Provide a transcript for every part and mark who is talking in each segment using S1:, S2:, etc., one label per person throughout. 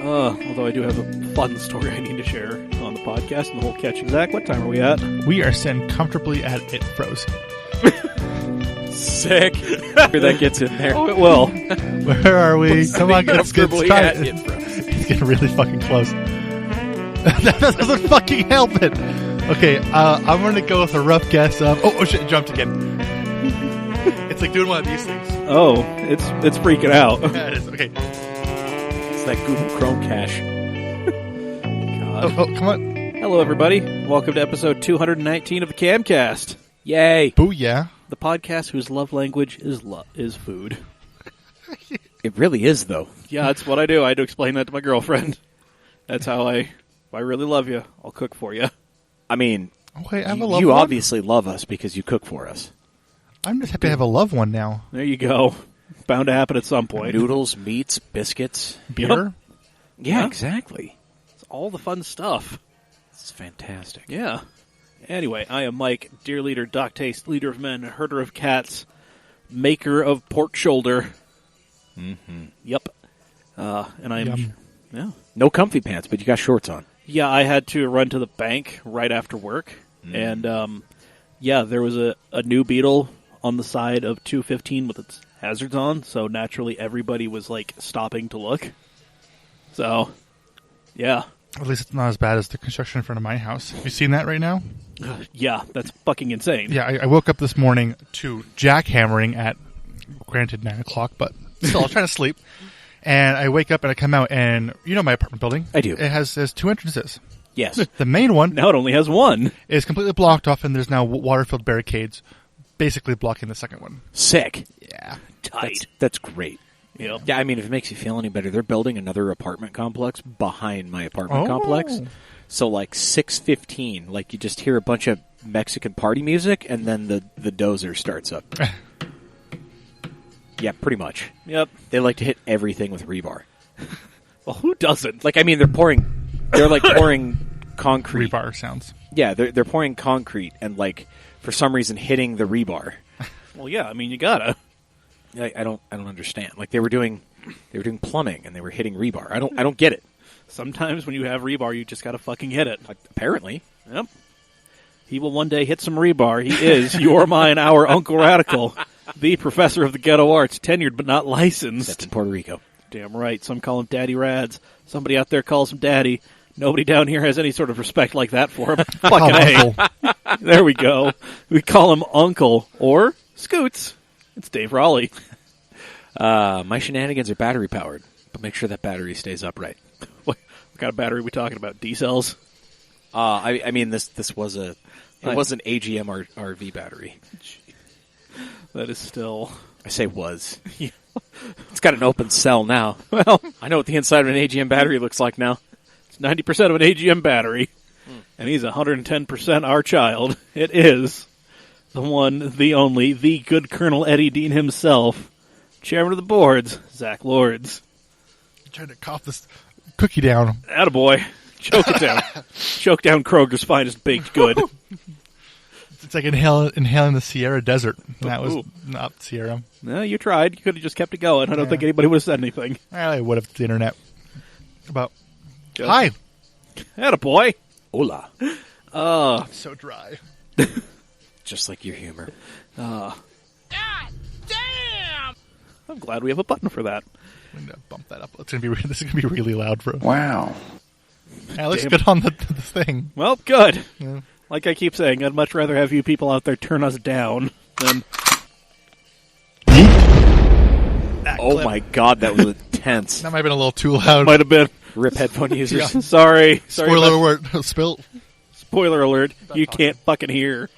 S1: Although I do have a fun story I need to share on the podcast and the whole catch. Zack, what time are we at?
S2: We are sitting comfortably at It Froze.
S3: Sick. That gets in there.
S1: Oh, it will.
S2: Where are we? Come on, let's get
S3: Comfortably
S2: started.
S3: at It Froze.
S2: It's getting really fucking close. That doesn't fucking help it. Okay, I'm going to go with a rough guess of... Oh shit, it jumped again. It's like doing one of these things.
S1: Oh, it's freaking out.
S2: Yeah, it is. Okay.
S3: It's that Google Chrome cache.
S1: God.
S2: Oh, come on.
S1: Hello, everybody. Welcome to episode 219 of the CAMcast.
S3: Yay.
S2: Booyah.
S1: The podcast whose love language is food.
S3: It really is, though.
S1: Yeah, that's what I do. I had to explain that to my girlfriend. That's how if I really love you, I'll cook for you.
S3: I mean,
S2: Oh, wait, I have a loved
S3: you
S2: one?
S3: obviously love us because you cook for us.
S2: I'm just happy to have a loved one now.
S1: There you go. Bound to happen at some point.
S3: Noodles, meats, biscuits.
S2: Beer?
S3: Yeah,
S1: Yeah.
S3: exactly.
S1: It's all the fun stuff.
S3: It's fantastic.
S1: Yeah. Anyway, I am Mike, deer leader, doc taste, leader of men, herder of cats, maker of pork shoulder.
S3: Mm-hmm.
S1: Yep. And I'm...
S2: Yum.
S1: Yeah.
S3: No comfy pants, but you got shorts on.
S1: Yeah, I had to run to the bank right after work. And, there was a new Beetle on the side of 215 with its hazards on, so naturally everybody was, stopping to look. So, yeah.
S2: At least it's not as bad as the construction in front of my house. Have you seen that right now?
S1: Yeah, that's fucking insane.
S2: Yeah, I woke up this morning to jackhammering at, granted, 9 o'clock, but still, I was trying to sleep. And I wake up and I come out and, you know my apartment building?
S3: I do.
S2: It has two entrances.
S3: Yes.
S2: The main one
S1: Now it only has one.
S2: is completely blocked off and there's now water-filled barricades basically blocking the second one.
S3: Sick.
S2: Yeah.
S1: Tight.
S3: That's great.
S1: Yep.
S3: Yeah, I mean, if it makes you feel any better, they're building another apartment complex behind my apartment complex. So, 6:15, you just hear a bunch of Mexican party music, and then the dozer starts up. Yeah, pretty much.
S1: Yep.
S3: They like to hit everything with rebar.
S1: Well, who doesn't?
S3: They're pouring concrete.
S2: Rebar sounds.
S3: Yeah, they're pouring concrete and, for some reason hitting the rebar.
S1: Well, yeah, I mean, you gotta.
S3: I don't understand. They were doing plumbing and they were hitting rebar. I don't get it.
S1: Sometimes when you have rebar, you just gotta fucking hit it.
S3: Apparently.
S1: Yep. He will one day hit some rebar. He is, your, mine, our Uncle Radical, the professor of the ghetto arts, tenured but not licensed.
S3: That's in Puerto Rico.
S1: Damn right. Some call him Daddy Rads. Somebody out there calls him Daddy. Nobody down here has any sort of respect like that for him. Fucking A. There we go. We call him Uncle or Scoots. It's Dave Raleigh.
S3: My shenanigans are battery powered, but make sure that battery stays upright.
S1: What kind of battery are we talking about? D-cells?
S3: I mean this was an AGM RV battery.
S1: That is still...
S3: I say was. It's got an open cell now.
S1: Well,
S3: I know what the inside of an AGM battery looks like now.
S1: it's 90% of an AGM battery, and he's 110% our child. It is the one, the only, the good Colonel Eddie Dean himself, chairman of the boards, Zack Lords.
S2: I'm trying to cough this cookie down.
S1: Attaboy. Choke it down. Choke down Kroger's finest baked good.
S2: It's like inhaling the Sierra Desert. That was
S1: Ooh.
S2: not Sierra.
S1: No, you tried. You could have just kept it going. I don't think anybody would have said anything.
S2: I would have the internet. About.
S1: Good.
S2: Hi.
S1: Attaboy.
S3: Hola.
S2: So dry.
S3: Just like your humor.
S1: God damn! I'm glad we have a button for that.
S2: I'm gonna bump that up. This is gonna be really loud for.
S4: Wow.
S2: Yeah, it looks
S1: Damn.
S2: good on the thing.
S1: Well, good.
S2: Yeah.
S1: Like I keep saying, I'd much rather have you people out there turn us down than...
S3: Oh my god, that was intense.
S2: That might have been a little too loud.
S1: Might have been.
S3: Rip headphone users.
S2: Yeah.
S1: Sorry.
S2: Spoiler alert. Spill.
S1: Spoiler alert. You can't fucking hear.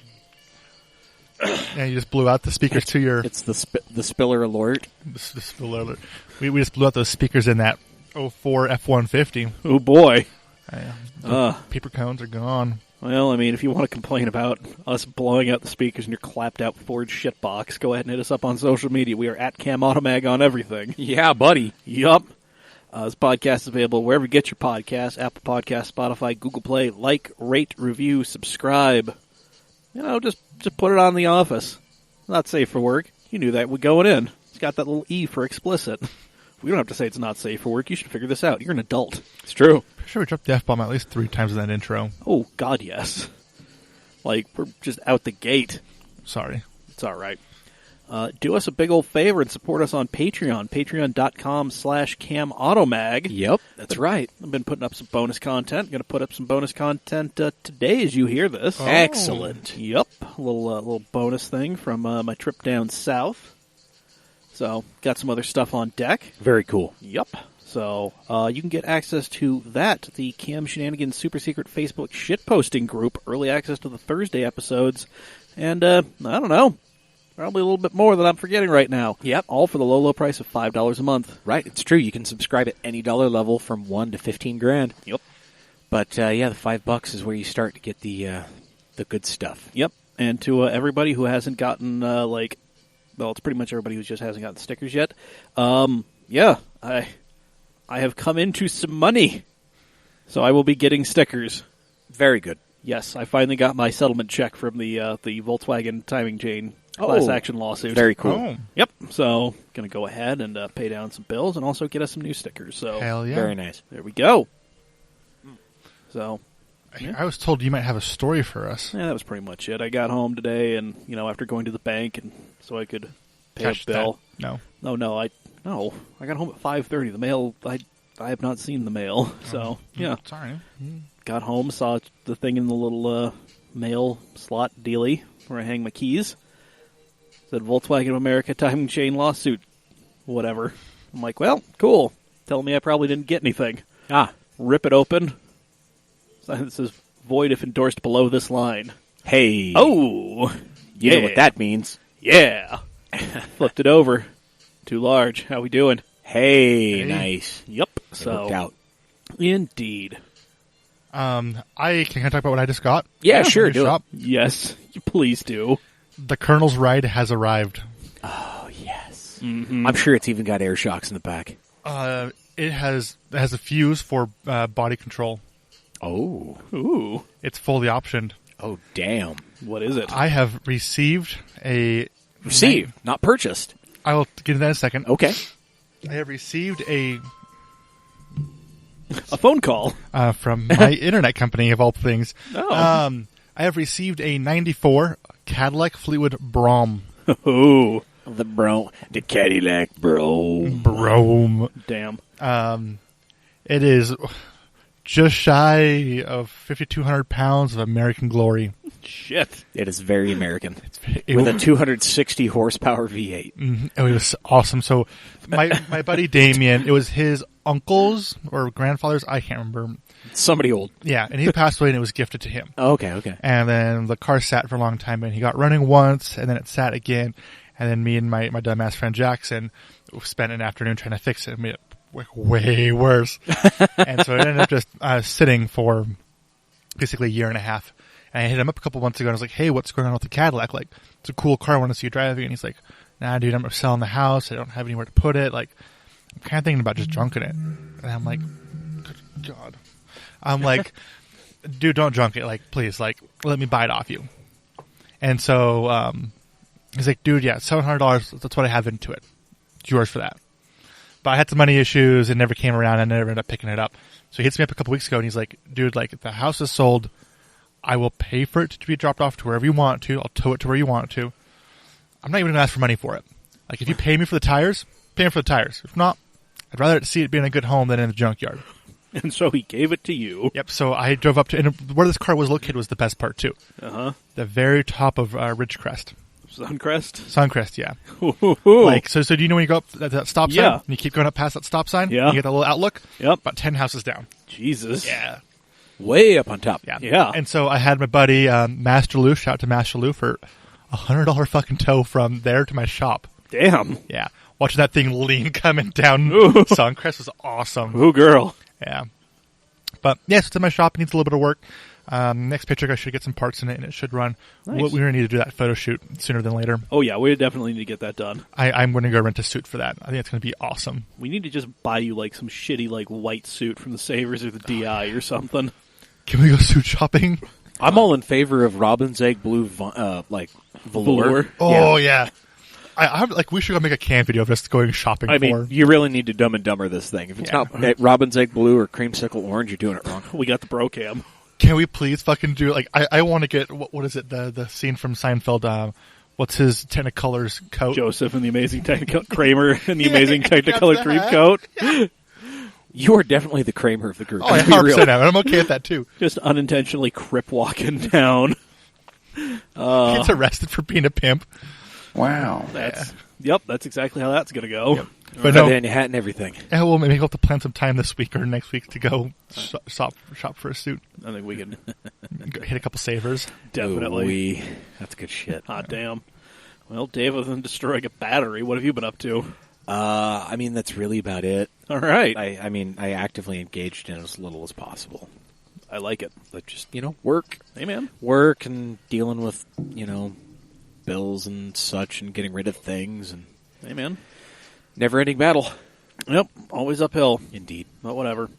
S2: Yeah, you just blew out the speakers to your...
S3: It's the spiller alert.
S2: The spoiler alert. We just blew out those speakers in that 04 F-150.
S1: Oh, boy.
S2: Paper cones are gone.
S1: Well, I mean, if you want to complain about us blowing out the speakers in your clapped-out Ford shitbox, go ahead and hit us up on social media. We are at CamAutomag on everything.
S3: Yeah, buddy.
S1: Yup. This podcast is available wherever you get your podcasts, Apple Podcasts, Spotify, Google Play. Like, rate, review, subscribe. Just put it on The Office. Not safe for work. You knew that going in. It's got that little E for explicit. We don't have to say it's not safe for work. You should figure this out. You're an adult.
S3: It's true.
S2: Pretty sure we dropped the F-bomb at least 3 times in that intro.
S1: Oh, God, yes. Like, we're just out the gate.
S2: Sorry.
S1: It's all right. Do us a big old favor and support us on Patreon. Patreon.com/CamAutomag.
S3: Yep, that's right.
S1: I've been putting up some bonus content. I'm going to put up some bonus content today as you hear this.
S2: Oh.
S3: Excellent.
S1: Yep. A little bonus thing from my trip down south. So, got some other stuff on deck.
S3: Very cool.
S1: Yep. So, you can get access to that, the Cam Shenanigans super secret Facebook shitposting group, early access to the Thursday episodes, and, I don't know, probably a little bit more than I'm forgetting right now.
S3: Yep.
S1: All for the low price of $5 a month.
S3: Right, it's true. You can subscribe at any dollar level from $1 to $15,000.
S1: Yep.
S3: But, yeah, the $5 is where you start to get the good stuff.
S1: Yep. And to everybody who hasn't gotten, well, it's pretty much everybody who just hasn't gotten stickers yet. Yeah, I have come into some money, so I will be getting stickers.
S3: Very good.
S1: Yes, I finally got my settlement check from the Volkswagen timing chain class action lawsuit.
S3: Very cool.
S2: Oh.
S1: Yep. So, going to go ahead and pay down some bills and also get us some new stickers. So,
S2: Hell yeah.
S3: Very nice.
S1: there we go. So,
S2: I was told you might have a story for us.
S1: yeah, that was pretty much it. I got home today, and after going to the bank, and so I could pay
S2: Catch
S1: a bill.
S2: that. No.
S1: No, I got home at 5:30. The mail, I have not seen the mail. So yeah,
S2: Sorry.
S1: got home, saw the thing in the little mail slot dealie where I hang my keys. Said Volkswagen of America timing chain lawsuit, whatever. I'm like, well, cool. Telling me I probably didn't get anything. Rip it open. It says void if endorsed below this line.
S3: Hey.
S1: Oh,
S3: You know what that means.
S1: Yeah. Flipped it over. Too large. How we doing?
S3: Hey, nice.
S1: Yep.
S3: It worked
S1: So,
S3: out.
S1: indeed.
S2: Can I talk about what I just got?
S3: Yeah, sure,
S2: Your
S3: do
S2: shop?
S1: Yes, please do.
S2: The Colonel's ride has arrived.
S3: Oh, yes.
S1: Mm-hmm.
S3: I'm sure it's even got air shocks in the back.
S2: It has a fuse for body control.
S3: Oh.
S1: Ooh.
S2: It's fully optioned.
S3: Oh, damn.
S1: What is it?
S2: I have received a...
S3: Received, not purchased.
S2: I will get into that in a second.
S3: Okay.
S2: I have received a
S1: phone call.
S2: from my internet company, of all things.
S1: Oh.
S2: I have received a 94 Cadillac Fleetwood Brougham.
S1: Ooh.
S3: The Cadillac Brougham.
S2: Brougham.
S1: Damn.
S2: It is just shy of 5,200 pounds of American glory.
S1: Shit.
S3: It is very American.
S2: It
S3: With
S2: was-
S3: a 260 horsepower V8.
S2: It was awesome. So my buddy Damien, it was his uncle's or grandfather's, I can't remember.
S3: Somebody old.
S2: Yeah, and he passed away and it was gifted to him.
S3: Oh, okay.
S2: And then the car sat for a long time and he got running once and then it sat again. And then me and my dumbass friend Jackson spent an afternoon trying to fix it and made it way worse. And so it ended up just sitting for basically a year and a half. And I hit him up a couple months ago and I was like, hey, what's going on with the Cadillac? Like, it's a cool car. I want to see you driving. And he's like, nah, dude, I'm selling the house. I don't have anywhere to put it. Like, I'm kind of thinking about just junking it. And I'm like, good God. I'm like, dude, don't junk it. Like, please, like, let me buy it off you. And so, he's like, dude, yeah, $700. That's what I have into it. It's yours for that. But I had some money issues and never came around. I never ended up picking it up. So he hits me up a couple weeks ago and he's like, dude, like, the house is sold. I will pay for it to be dropped off to wherever you want to. I'll tow it to where you want to. I'm not even going to ask for money for it. Like, if you pay me for the tires, pay me for the tires. If not, I'd rather see it be in a good home than in the junkyard.
S1: And so he gave it to you.
S2: Yep. So I drove up to, and where this car was located was the best part too.
S1: Uh-huh.
S2: The very top of Ridgecrest.
S1: Suncrest?
S2: Suncrest, yeah.
S1: Ooh.
S2: Like, so do you know when you go up that stop sign?
S1: Yeah.
S2: And you keep going up past that stop sign?
S1: Yeah.
S2: You get that little outlook?
S1: Yep.
S2: About 10 houses down.
S1: Jesus.
S2: Yeah.
S3: Way up on top.
S2: Yeah.
S1: Yeah.
S2: And so I had my buddy, Master Lou, shout out to Master Lou, for $100 fucking tow from there to my shop.
S1: Damn.
S2: Yeah. Watching that thing lean coming down
S1: Ooh.
S2: Suncrest was awesome.
S1: Ooh, girl.
S2: Yeah. But, yes, it's in my shop. It needs a little bit of work. Next picture, I should get some parts in it, and it should run.
S1: Nice.
S2: We're going to need to do that photo shoot sooner than later.
S1: Oh, yeah, we definitely need to get that done.
S2: I'm going to go rent a suit for that. I think it's going to be awesome.
S1: We need to just buy you, like, some shitty, like, white suit from the Savers or the DI or something.
S2: Can we go suit shopping?
S3: I'm all in favor of robin's egg blue, velour.
S2: Oh, yeah. we should go make a cam video of us going shopping
S3: I
S2: for.
S3: mean, you really need to Dumb and Dumber this thing. If it's not Robin's Egg Blue or Creamsicle Orange, you're doing it wrong.
S1: We got the bro cam.
S2: Can we please fucking do like I want to get what is it the scene from Seinfeld? What's his Technicolor's coat?
S1: Joseph and the Amazing Technicolor Kramer and the Amazing Technicolor cream coat.
S2: Yeah.
S3: You are definitely the Kramer of the group.
S2: Oh, I 100% am, and I'm okay with that too.
S1: Just unintentionally crip walking down.
S2: Gets arrested for being a pimp.
S4: Wow.
S1: Yep, that's exactly how that's going to go.
S3: Yep.
S2: But no,
S3: in your hat and everything.
S2: yeah, well, maybe we'll have to plan some time this week or next week to go shop for a suit.
S1: I think we can
S2: Go hit a couple savers.
S1: definitely.
S3: That's good shit.
S1: Hot damn. Well, Dave, other than destroying a battery, what have you been up to?
S3: I mean, that's really about it.
S1: All right.
S3: I mean, I actively engaged in as little as possible.
S1: I like it.
S3: But just, work.
S1: Hey, man.
S3: Work and dealing with, bills and such and getting rid of things and
S1: Hey, man.
S3: never-ending battle.
S1: Yep, always uphill.
S3: Indeed.
S1: But whatever.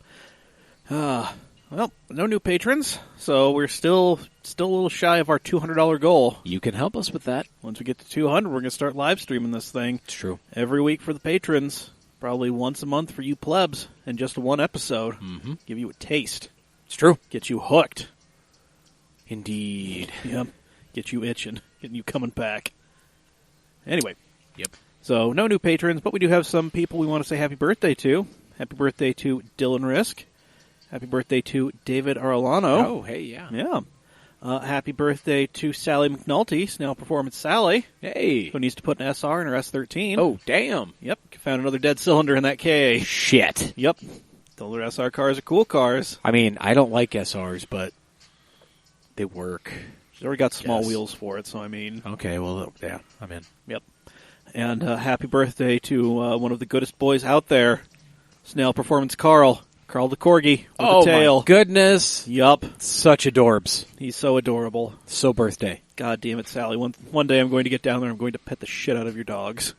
S1: Well, no new patrons, so we're still a little shy of our $200 goal.
S3: You can help us with that.
S1: Once we get to 200, we're going to start live streaming this thing.
S3: It's true.
S1: Every week for the patrons, probably once a month for you plebs, and just one episode.
S3: Mm-hmm.
S1: Give you a taste.
S3: It's true.
S1: Get you hooked.
S3: Indeed.
S1: Yep. Get you itching. Getting you coming back. Anyway.
S3: Yep.
S1: So, no new patrons, but we do have some people we want to say happy birthday to. Happy birthday to Dylan Risk. Happy birthday to David Arellano.
S3: Oh, hey, yeah.
S1: Yeah. Happy birthday to Sally McNulty, Snail Performance Sally,
S3: Hey.
S1: who needs to put an SR in her S13.
S3: Oh, damn.
S1: Yep. Found another dead cylinder in that K.
S3: Shit.
S1: Yep. The older SR cars are cool cars.
S3: I mean, I don't like SRs, but they work.
S1: She's already got small
S3: Yes.
S1: wheels for it, so I mean.
S3: Okay, well, yeah, I'm in.
S1: Yep. And happy birthday to one of the goodest boys out there, Snail Performance Carl the Corgi with the tail.
S3: My goodness.
S1: Yup.
S3: Such adorbs.
S1: He's so adorable.
S3: So birthday.
S1: God damn it, Sally. One day I'm going to get down there and I'm going to pet the shit out of your dogs.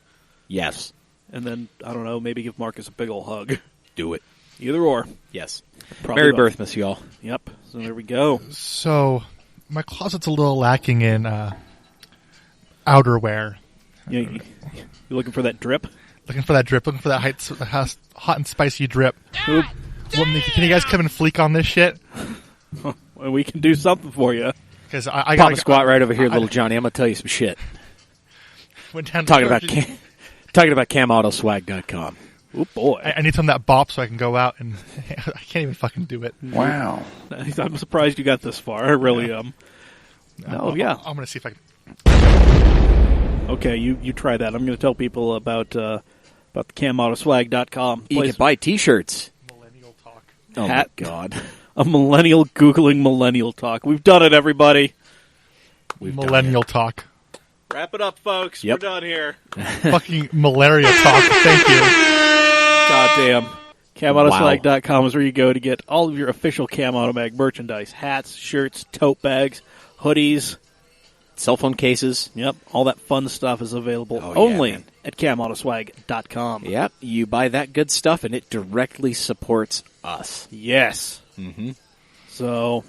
S3: Yes.
S1: And then, I don't know, maybe give Marcus a big ol' hug.
S3: Do it.
S1: Either or.
S3: Yes.
S1: Probably
S3: Merry
S1: both.
S3: Birthmas, y'all.
S1: Yep. So there we go.
S2: So, my closet's a little lacking in outerwear.
S1: You looking for that drip?
S2: Looking for that drip. Looking for that hot and spicy drip. Well, can you guys come and fleek on this shit?
S1: Well, we can do something for you.
S2: Because I
S3: Pop
S2: got
S3: a squat right over here, little Johnny. I'm going to tell you some shit.
S2: Went down to
S3: Talking
S2: church.
S3: about CamAutoSwag.com.
S1: Oh, boy.
S2: I need some of that bop so I can go out and I can't even fucking do it.
S4: Wow.
S1: I'm surprised you got this far. I really am. No, yeah.
S2: I'm going to see if I can.
S1: Okay, you try that. I'm going to tell people about the CamAutoSwag.com.
S3: You can buy T-shirts.
S2: Millennial talk.
S3: Oh,
S1: Hat.
S3: my God.
S1: A millennial Googling millennial talk. We've done it, everybody.
S2: Millennial talk.
S1: Wrap it up, folks.
S3: Yep.
S1: We're done here.
S2: Fucking malaria talk. Thank you.
S1: Goddamn. CamAutoSwag.com is where you go to get all of your official Cam Automag merchandise. Hats, shirts, tote bags, hoodies.
S3: Cell phone cases.
S1: Yep, all that fun stuff is available
S3: Oh, yeah,
S1: only
S3: man.
S1: at CamAutoSwag.com.
S3: Yep. You buy that good stuff, and it directly supports us.
S1: Yes.
S3: Mm-hmm.
S1: So,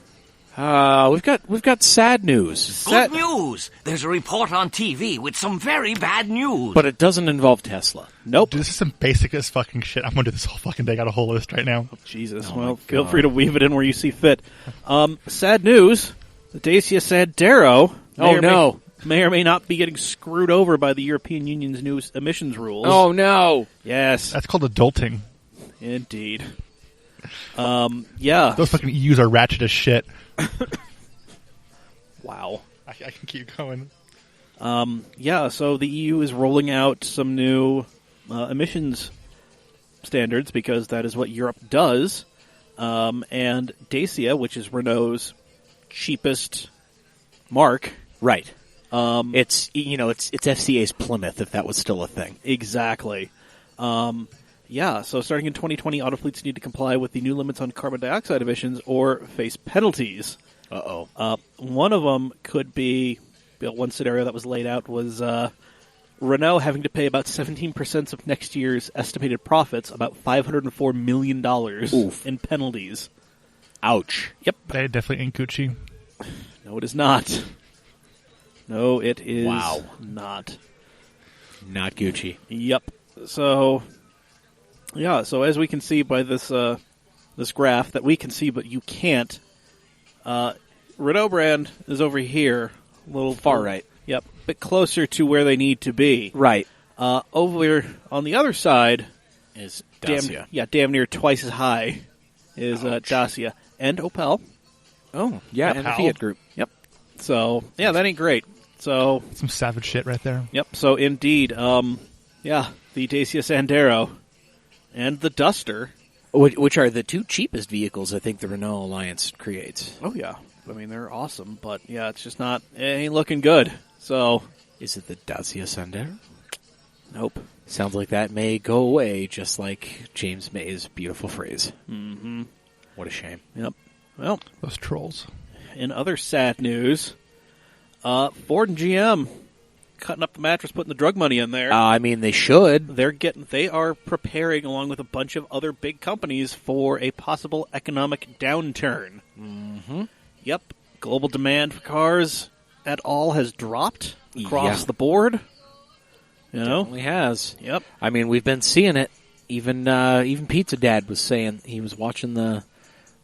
S3: We've got sad news.
S5: Good news! There's a report on TV with some very bad news.
S3: But it doesn't involve Tesla.
S1: nope.
S2: Dude, this is some basic as fucking shit. I'm going to do this whole fucking day. I got a whole list right now.
S1: Jesus.
S3: Oh, my
S1: Well, feel
S3: God.
S1: free to weave it in where you see fit. Sad news. The Dacia Sandero may or may not be getting screwed over by the European Union's new emissions rules.
S3: Oh, no.
S1: Yes,
S2: That's called adulting.
S1: indeed. Yeah.
S2: Those fucking EUs are ratchet as shit.
S1: Wow.
S2: I can keep going.
S1: Yeah, so the EU is rolling out some new emissions standards because that is what Europe does. And Dacia, which is Renault's cheapest mark.
S3: Right. It's FCA's Plymouth, if that was still a thing.
S1: Exactly. Yeah, so starting in 2020, auto fleets need to comply with the new limits on carbon dioxide emissions or face penalties.
S3: Uh-oh.
S1: One of them could be, one scenario that was laid out was Renault having to pay about 17% of next year's estimated profits, about $504 million in penalties.
S3: Ouch.
S1: Yep.
S2: They definitely ain't Gucci.
S1: No, it is not. No, it is
S3: Wow.
S1: not.
S3: Not Gucci.
S1: Yep. So, yeah. So as we can see by this this graph that we can see, but you can't. Renault brand is over here, a little
S3: Far right.
S1: Yep, a bit closer to where they need to be.
S3: Right.
S1: Over on the other side
S3: Is Dacia.
S1: damn near twice as high is Dacia and Opel.
S3: Oh, yeah, and the
S1: Opel.
S3: Fiat Group.
S1: Yep. So yeah, that ain't great. So
S2: Some savage shit right there.
S1: yep. So indeed, the Dacia Sandero and the Duster.
S3: Which are the two cheapest vehicles I think the Renault Alliance creates.
S1: Oh yeah, I mean they're awesome, but yeah, it's just not. It ain't looking good. So
S3: Is it the Dacia Sandero?
S1: nope.
S3: Sounds like that may go away, just like James May's beautiful phrase.
S1: Mm-hmm.
S3: What a shame.
S1: Yep. Well,
S2: Those trolls.
S1: in other sad news, Ford and GM cutting up the mattress, putting the drug money in there.
S3: I mean, they should.
S1: They are preparing, along with a bunch of other big companies, for a possible economic downturn.
S3: Mm-hmm.
S1: Yep, global demand for cars at all has dropped across
S3: Yeah.
S1: the board. You know,
S3: Definitely has.
S1: yep.
S3: I mean, we've been seeing it. Even Pizza Dad was saying he was watching the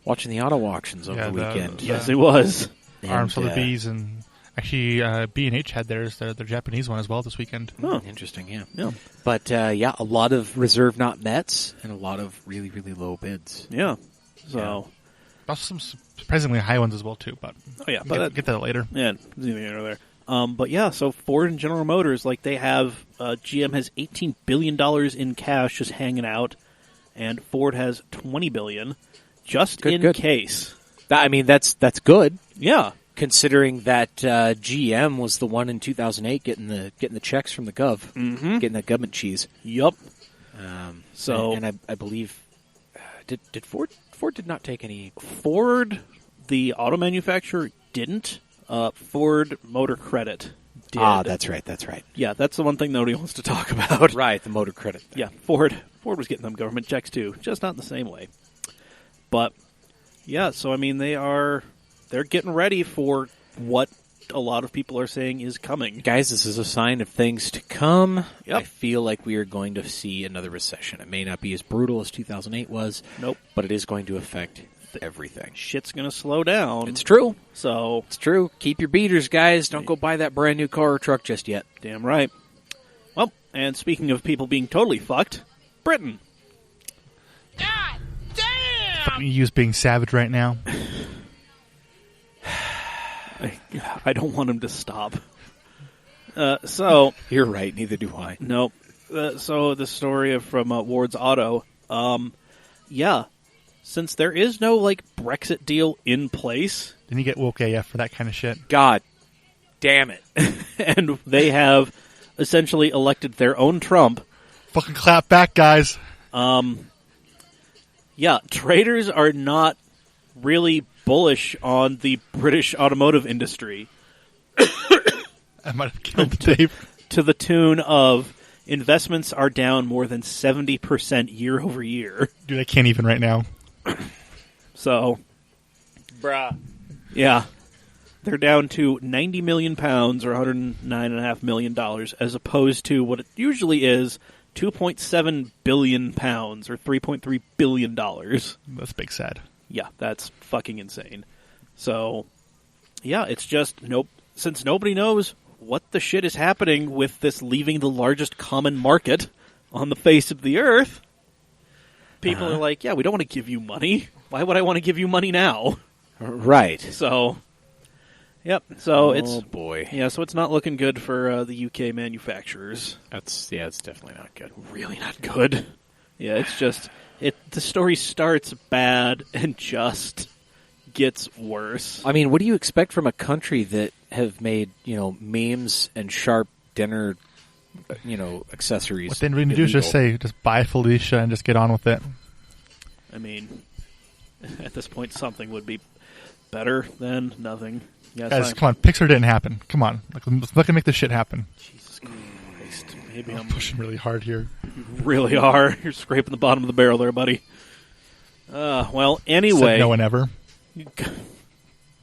S3: auto auctions over
S2: Yeah,
S3: the weekend.
S1: Yes, it was.
S2: Arms for the
S3: And,
S2: bees, and actually B&H had theirs, their Japanese one as well this weekend.
S1: Oh.
S3: Interesting, yeah.
S1: Yeah,
S3: But, a lot of reserve not mets and a lot of really, really low bids.
S1: yeah. So,
S2: Also some surprisingly high ones as well too, but
S1: oh yeah, but
S2: get that later.
S1: yeah, neither here nor there. But yeah, so Ford and General Motors, like they have, GM has $18 billion in cash just hanging out, and Ford has $20 billion just
S3: Good,
S1: in
S3: good.
S1: case.
S3: I mean, that's good,
S1: Yeah,
S3: considering that GM was the one in 2008 getting the checks from the Gov, getting that government cheese.
S1: yup.
S3: So,
S1: So
S3: and I believe did Ford did not take any.
S1: Ford, the auto manufacturer, didn't. Ford Motor Credit did.
S3: That's right.
S1: Yeah, that's the one thing nobody wants to talk about.
S3: Right, the motor credit.
S1: Yeah, Ford was getting them government checks too, just not in the same way. But yeah, so I mean they're getting ready for what a lot of people are saying is coming.
S3: Guys, this is a sign of things to come.
S1: Yep.
S3: I feel like we are going to see another recession. It may not be as brutal as 2008 was.
S1: Nope.
S3: But it is going to affect everything.
S1: Shit's gonna slow down.
S3: It's true.
S1: So
S3: It's true. Keep your beaters, guys. Don't go buy that brand new car or truck just yet.
S1: damn right. Well, and speaking of people being totally fucked, Britain.
S2: EU's being savage right now.
S1: I don't want him to stop. So
S3: You're right. Neither do I.
S1: nope. So the story from Ward's Auto. Yeah. Since there is no Brexit deal in place,
S2: Didn't you get woke AF for that kind of shit?
S3: God damn it.
S1: and they have essentially elected their own Trump,
S2: Fucking clap back, guys.
S1: yeah, traders are not really bullish on the British automotive industry
S2: I might have killed Dave.
S1: to the tune of investments are down more than 70% year over year.
S2: Dude, I can't even right now.
S1: So,
S3: Bruh.
S1: yeah, they're down to 90 million pounds or $109.5 million as opposed to what it usually is 2.7 billion pounds or $3.3 billion.
S2: That's big sad.
S1: Yeah, that's fucking insane. So, yeah, it's just since nobody knows what the shit is happening with this leaving the largest common market on the face of the earth, people are like, yeah, we don't want to give you money. Why would I want to give you money now?
S3: Right.
S1: So, yep. So
S3: Oh, boy.
S1: so it's not looking good for the UK manufacturers.
S3: It's definitely not good.
S1: Really not good. Yeah, it's just the story starts bad and just gets worse.
S3: I mean, what do you expect from a country that have made, memes and sharp dinner, accessories?
S2: What they really need to do is just buy Felicia and just get on with it.
S1: I mean, at this point, something would be better than nothing. Yes,
S2: Guys, come on. Pixar didn't happen. Come on. Let's look and make this shit happen.
S1: Jesus Christ. Maybe
S2: I'm
S1: I'm
S2: pushing really hard here.
S1: really hard. You're scraping the bottom of the barrel there, buddy. Well, anyway.
S2: Said no one ever.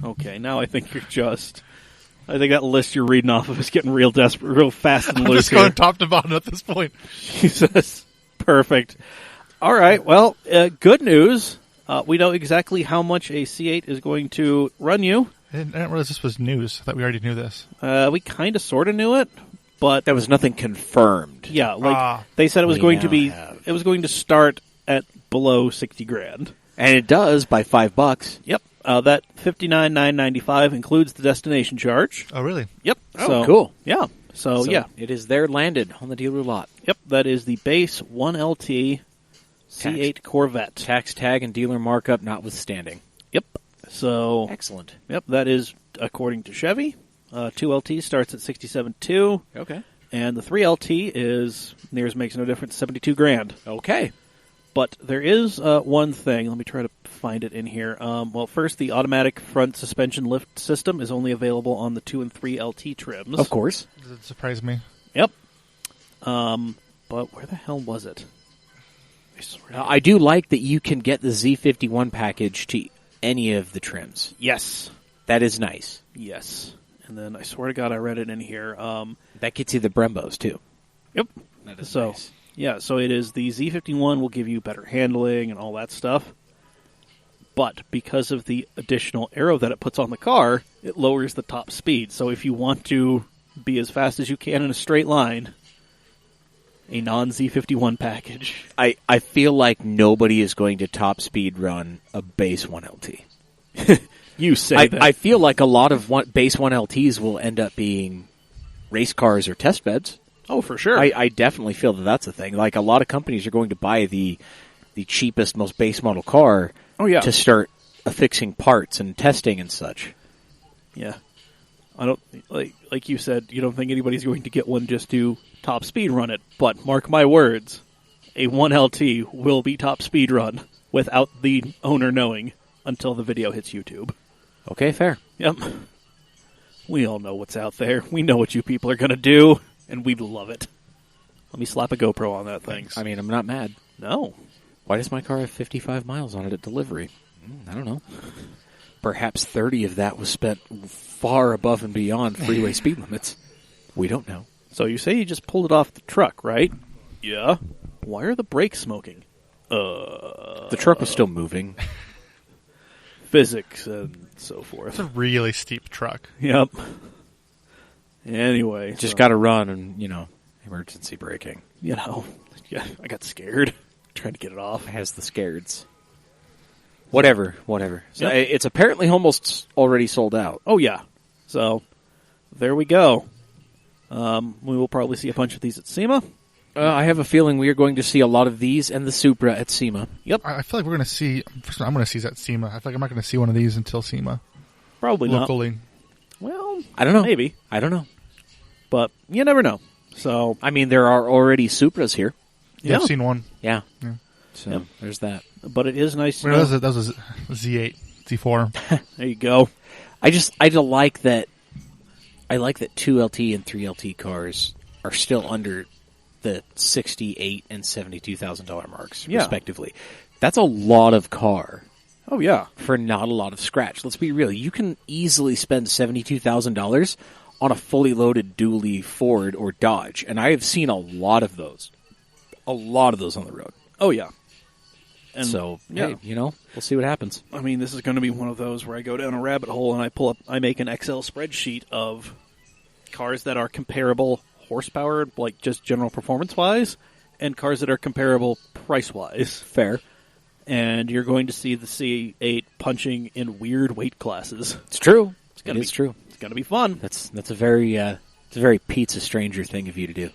S1: Okay, now I think you're just I think that list you're reading off of is getting real desperate, real fast and
S2: I'm
S1: loose
S2: just going
S1: here.
S2: top to bottom at this point.
S1: Jesus. Perfect. All right. Well, good news. We know exactly how much a C8 is going to run you.
S2: I didn't realize this was news. I thought we already knew this.
S1: We kind of sort of knew it, but
S3: There was nothing confirmed.
S1: yeah, like they said it was
S3: We
S1: going to
S3: now
S1: be,
S3: have.
S1: it was going to start at below $60,000.
S3: And it does by $5.
S1: Yep. That $59,995 includes the destination charge.
S2: Oh, really?
S1: Yep.
S3: Oh,
S1: So,
S3: cool.
S1: Yeah. So, yeah.
S3: It is there landed on the dealer lot.
S1: Yep. That is the base 1LT C8 Corvette.
S3: Tax tag and dealer markup notwithstanding.
S1: Yep. So,
S3: Excellent.
S1: yep, that is according to Chevy. 2LT starts at 67.2,
S3: Okay.
S1: and the 3LT is nears makes no difference, $72,000.
S3: Okay.
S1: But there is one thing. Let me try to find it in here. Well, first, the automatic front suspension lift system is only available on the 2 and 3LT trims.
S3: Of course.
S2: Does it surprise me?
S1: Yep. But where the hell was it? I swear to-
S3: I do like that you can get the Z51 package to any of the trims.
S1: Yes.
S3: That is nice.
S1: Yes. And then I swear to God I read it in here.
S3: That gets you the Brembos, too.
S1: Yep.
S3: That is
S1: So,
S3: nice.
S1: yeah, so it is the Z51 will give you better handling and all that stuff. But because of the additional aero that it puts on the car, it lowers the top speed. So if you want to be as fast as you can in a straight line, a non-Z51 package.
S3: I feel like nobody is going to top speed run a base 1LT.
S1: You say that.
S3: I feel like a lot of base 1LTs will end up being race cars or test beds.
S1: Oh, for sure.
S3: I definitely feel that that's a thing. Like, a lot of companies are going to buy the cheapest, most base model car to start affixing parts and testing and such.
S1: Yeah. I don't like you said, you don't think anybody's going to get one just to top speed run it, but mark my words, a 1LT will be top speed run without the owner knowing until the video hits YouTube.
S3: Okay, fair.
S1: Yep. We all know what's out there. We know what you people are going to do, and we love it. Let me slap a GoPro on that thing.
S3: I mean, I'm not mad.
S1: No.
S3: Why does my car have 55 miles on it at delivery? I don't know. Perhaps 30 of that was spent far above and beyond freeway speed limits. We don't know.
S1: So you say you just pulled it off the truck, right? Yeah. Why are the brakes smoking?
S3: The truck was still moving.
S1: Physics and so forth.
S2: It's a really steep truck.
S1: Yep. Anyway.
S3: Just got to run and, emergency braking.
S1: Yeah, I got scared trying to get it off.
S3: It has the scareds. Whatever. So
S1: Yep.
S3: it's apparently almost already sold out.
S1: Oh, yeah. So, there we go. We will probably see a bunch of these at SEMA.
S3: I have a feeling we are going to see a lot of these and the Supra at SEMA.
S1: Yep.
S2: I feel like we're going to see... I'm going to see that SEMA. I feel like I'm not going to see one of these until SEMA.
S1: Probably not.
S2: Locally.
S1: Well,
S3: I don't know.
S1: maybe.
S3: I don't know.
S1: But you never know. So,
S3: I mean, there are already Supras here.
S2: Yeah, I've seen one.
S3: Yeah.
S2: Yeah.
S3: So
S1: Yep.
S3: there's that.
S1: But it is nice to
S2: Wait,
S1: know.
S2: that was a Z8, Z4.
S1: There you go.
S3: I like that 2LT and 3LT cars are still under the $68,000 and $72,000 marks,
S1: Yeah.
S3: respectively. That's a lot of car
S1: Oh, yeah.
S3: for not a lot of scratch. Let's be real. You can easily spend $72,000 on a fully loaded dually Ford or Dodge, and I have seen a lot of those. A lot of those on the road.
S1: Oh, yeah. And
S3: So,
S1: yeah.
S3: hey, we'll see what happens.
S1: I mean, this is going to be one of those where I go down a rabbit hole and I make an Excel spreadsheet of cars that are comparable horsepower, like just general performance-wise, and cars that are comparable price-wise.
S3: Fair.
S1: And you're going to see the C8 punching in weird weight classes.
S3: It's true.
S1: gonna
S3: It's true.
S1: It's going to be fun.
S3: That's a very pizza stranger thing of you to do.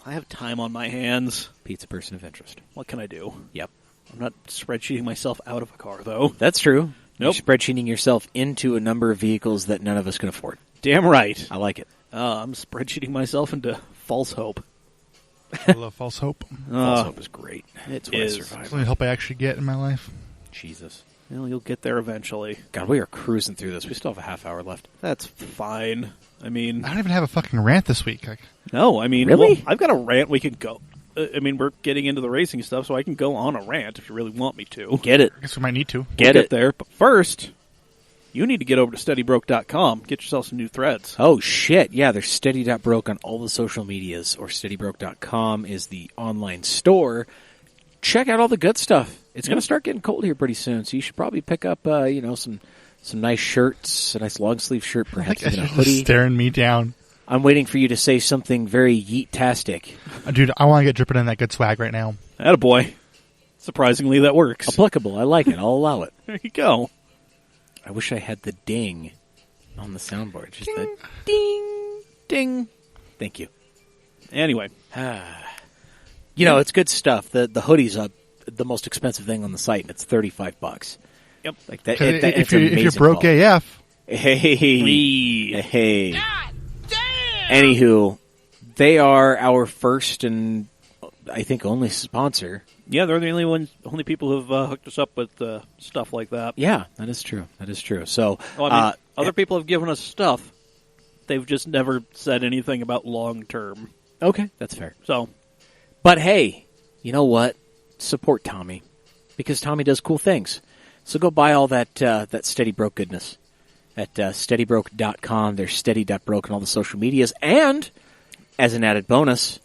S1: I have time on my hands.
S3: Pizza person of interest.
S1: What can I do?
S3: Yep.
S1: I'm not spreadsheeting myself out of a car, though.
S3: That's true.
S1: Nope.
S3: You're spreadsheeting yourself into a number of vehicles that none of us can afford.
S1: Damn right.
S3: I like it.
S1: I'm spreadsheeting myself into false hope.
S2: I love false hope.
S3: False hope is great.
S1: It
S3: what I
S1: is.
S3: survived.
S2: It's the only hope I actually get in my life.
S3: Jesus.
S1: Well, you'll get there eventually.
S3: God, we are cruising through this. We still have a half hour left.
S1: That's fine. I mean,
S2: I don't even have a fucking rant this week.
S1: no, I mean,
S3: Really?
S1: well, I've got a rant we could go. I mean, we're getting into the racing stuff, so I can go on a rant if you really want me to.
S3: Get it.
S2: I guess we might need to.
S3: Get
S1: We'll
S3: it.
S1: there. But first, You need to get over to steadybroke.com. Get yourself some new threads.
S3: Oh, shit. Yeah, there's steady.broke on all the social medias, or steadybroke.com is the online store. Check out all the good stuff. It's going to start getting cold here pretty soon, so you should probably pick up, some nice shirts, a nice long-sleeve shirt, perhaps even a hoodie.
S2: Staring me down.
S3: I'm waiting for you to say something very yeet-tastic.
S2: Dude, I want to get dripping in that good swag right now.
S1: Attaboy. Surprisingly, that works.
S3: Applicable. I like it. I'll allow it.
S1: There you go.
S3: I wish I had the ding on the soundboard. Just
S1: Ding,
S3: that.
S1: ding, ding.
S3: Thank you.
S1: Anyway.
S3: It's good stuff. The hoodie's the most expensive thing on the site, and it's $35.
S1: Yep.
S3: Like that.
S2: If you're broke AF.
S3: Hey. God damn! Anywho, they are our first and I think only sponsor.
S1: Yeah, they're the only people who've hooked us up with stuff like that.
S3: Yeah, that is true. So,
S1: other people have given us stuff. They've just never said anything about long term.
S3: Okay, that's fair.
S1: So,
S3: but hey, you know what? Support Tommy, because Tommy does cool things. So go buy all that Steady Broke goodness at steadybroke.com. There's steady.broke on all the social medias, and as an added bonus,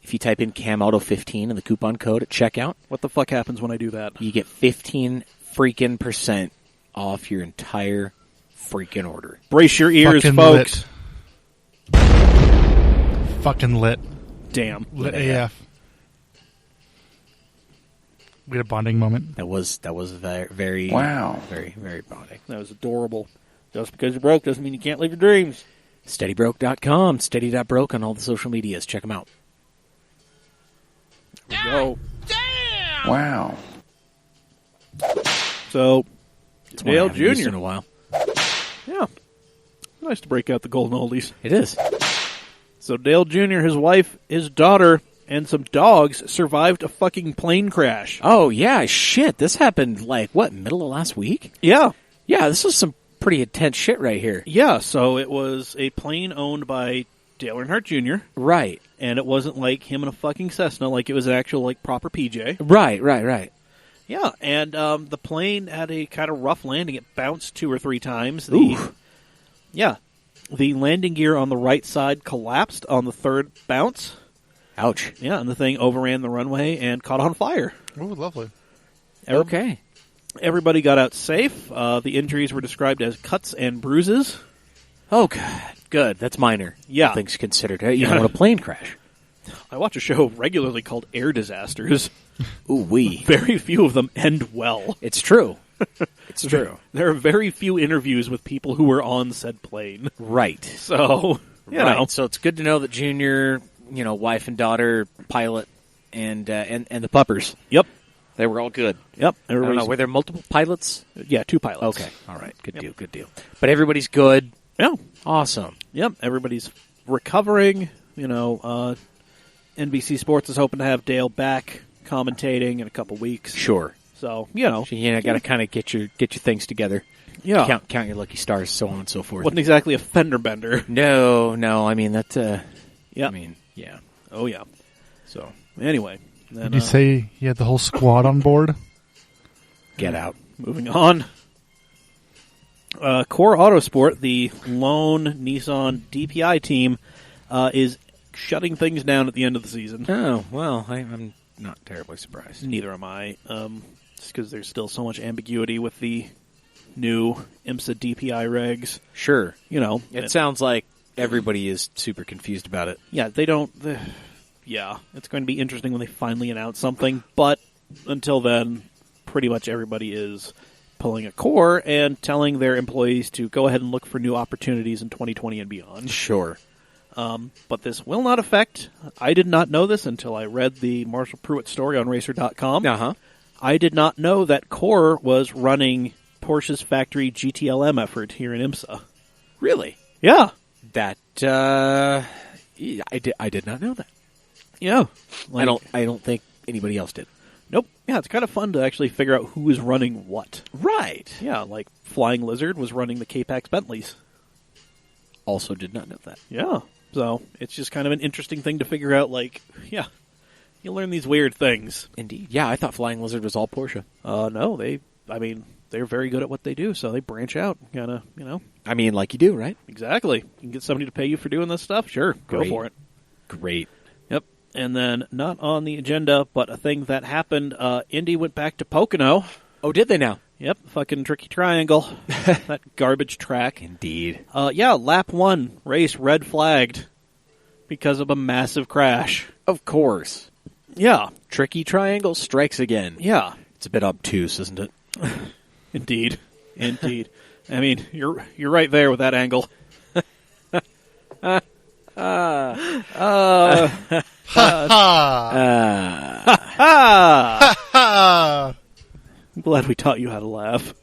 S3: if you type in CAMauto15 in the coupon code at checkout,
S1: what the fuck happens when I do that?
S3: You get 15% off your entire freaking order.
S1: Brace your ears,
S2: fucking
S1: folks.
S2: Lit. Fucking lit.
S1: Damn.
S2: Lit AF. We had a bonding moment.
S3: That was very
S5: Wow.
S3: very, very bonding.
S1: That was adorable. Just because you're broke doesn't mean you can't live your dreams.
S3: SteadyBroke.com, steady.broke on all the social medias. Check them out.
S1: There we go.
S5: Damn! Wow.
S1: So,
S3: It's one I
S1: Dale
S3: haven't used
S1: Jr.
S3: in a while.
S1: Yeah. Nice to break out the golden oldies.
S3: It is.
S1: So Dale Jr., his wife, his daughter, and some dogs survived a fucking plane crash.
S3: Oh, yeah, shit. This happened, middle of last week?
S1: Yeah.
S3: Yeah, this was some pretty intense shit right here.
S1: Yeah, so it was a plane owned by Dale Earnhardt Jr.
S3: Right.
S1: And it wasn't like him in a fucking Cessna, like it was an actual, proper PJ.
S3: Right.
S1: Yeah, and the plane had a kind of rough landing. It bounced 2 or 3 times.
S3: Ooh.
S1: Yeah. The landing gear on the right side collapsed on the 3rd bounce.
S3: Ouch.
S1: Yeah, and the thing overran the runway and caught on fire.
S2: Oh, lovely.
S3: Okay.
S1: Everybody got out safe. The injuries were described as cuts and bruises.
S3: Oh, good. That's minor.
S1: Yeah.
S3: Things considered. You don't want a plane crash.
S1: I watch a show regularly called Air Disasters.
S3: Ooh, wee.
S1: Very few of them end well.
S3: It's true. It's true.
S1: There are very few interviews with people who were on said plane.
S3: Right.
S1: So, you know.
S3: So it's good to know that Junior, wife and daughter, pilot, and the puppers.
S1: Yep.
S3: They were all good.
S1: Yep.
S3: I don't know, were there multiple pilots?
S1: Yeah, 2 pilots.
S3: Okay. All right. Good deal. But everybody's good.
S1: Yeah.
S3: Awesome.
S1: Yep. Everybody's recovering. NBC Sports is hoping to have Dale back commentating in a couple weeks.
S3: Sure.
S1: So,
S3: got to kind of get your things together.
S1: Yeah.
S3: Count your lucky stars, so on and so forth.
S1: Wasn't exactly a fender bender.
S3: No. I mean, that,
S1: yeah.
S3: I mean, yeah.
S1: Oh, yeah.
S3: So,
S1: anyway. Then,
S2: Did you say you had the whole squad on board?
S3: get out.
S1: Moving on. Core Autosport, the lone Nissan DPI team, is shutting things down at the end of the season.
S3: Oh, well, I'm not terribly surprised.
S1: Neither am I. Just because there's still so much ambiguity with the new IMSA DPI regs.
S3: Sure.
S1: It
S3: sounds like everybody is super confused about it.
S1: Yeah, they don't... yeah, it's going to be interesting when they finally announce something, but until then, pretty much everybody is pulling a core and telling their employees to go ahead and look for new opportunities in 2020 and beyond.
S3: Sure.
S1: But this will not affect... I did not know this until I read the Marshall Pruitt story on Racer.com.
S3: Uh-huh.
S1: I did not know that Core was running Porsche's factory GTLM effort here in IMSA.
S3: Really?
S1: Yeah.
S3: That, I did not know that.
S1: Yeah.
S3: I don't think anybody else did.
S1: Nope. Yeah, it's kind of fun to actually figure out who is running what.
S3: Right.
S1: Yeah, like Flying Lizard was running the K-Pax Bentleys.
S3: Also did not know that.
S1: Yeah. So it's just kind of an interesting thing to figure out, you learn these weird things.
S3: Indeed. Yeah, I thought Flying Lizard was all Porsche.
S1: No, they I mean, they're very good at what they do, so they branch out, kind of,
S3: I mean, like you do, right?
S1: Exactly. You can get somebody to pay you for doing this stuff? Sure, go
S3: Great.
S1: for it.
S3: Great.
S1: Yep. And then, not on the agenda, but a thing that happened, Indy went back to Pocono.
S3: Oh, did they now?
S1: Yep, fucking Tricky Triangle. That garbage track.
S3: Indeed.
S1: Yeah, lap 1, race red flagged because of a massive crash.
S3: Of course.
S1: Yeah.
S3: Tricky Triangle strikes again.
S1: Yeah.
S3: It's a bit obtuse, isn't it?
S1: Indeed. Indeed. I mean, you're right there with that angle.
S2: Ha ha!
S1: I'm glad we taught you how to laugh.